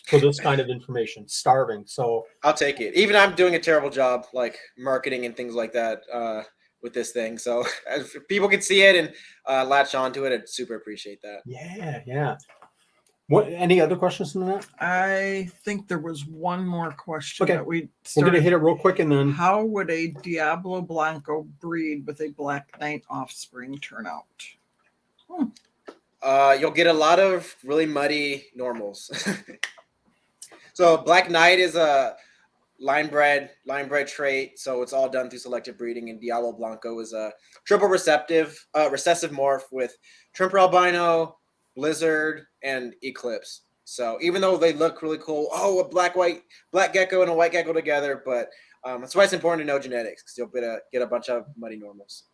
for this kind of information, starving. So I'll take it. Even I'm doing a terrible job, like marketing and things like that. With this thing, so if people can see it and latch onto it, I'd super appreciate that. Yeah. What? Any other questions on that? I think there was one more question that we're going to hit it real quick, and then how would a Diablo Blanco breed with a Black Knight offspring turn out? You'll get a lot of really muddy normals. So Black Knight is a line bred trait, so it's all done through selective breeding, and Diablo Blanco is a triple recessive morph with Trimper Albino, Blizzard, and Eclipse. So even though they look really cool, a black gecko and a white gecko together, but that's why it's important to know genetics, because you'll get a bunch of muddy normals.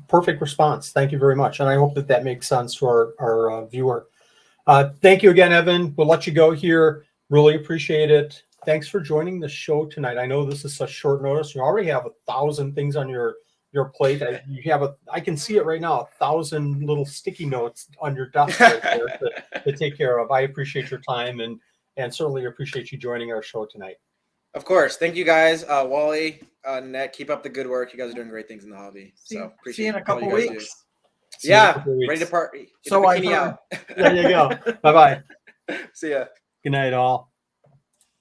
Perfect response. Thank you very much, and I hope that makes sense to our viewer. Thank you again, Evan. We'll let you go here. Really appreciate it. Thanks for joining the show tonight. I know this is such short notice. You already have 1,000 things on your plate. I can see it right now, 1,000 little sticky notes on your desk right there to take care of. I appreciate your time and certainly appreciate you joining our show tonight. Of course. Thank you guys. Wally, Ned, keep up the good work. You guys are doing great things in the hobby. So appreciate See you in a all couple you guys do. weeks. Yeah, ready to party. Get So the I've bikini heard. out. There you go. Bye-bye. See ya. Good night, all.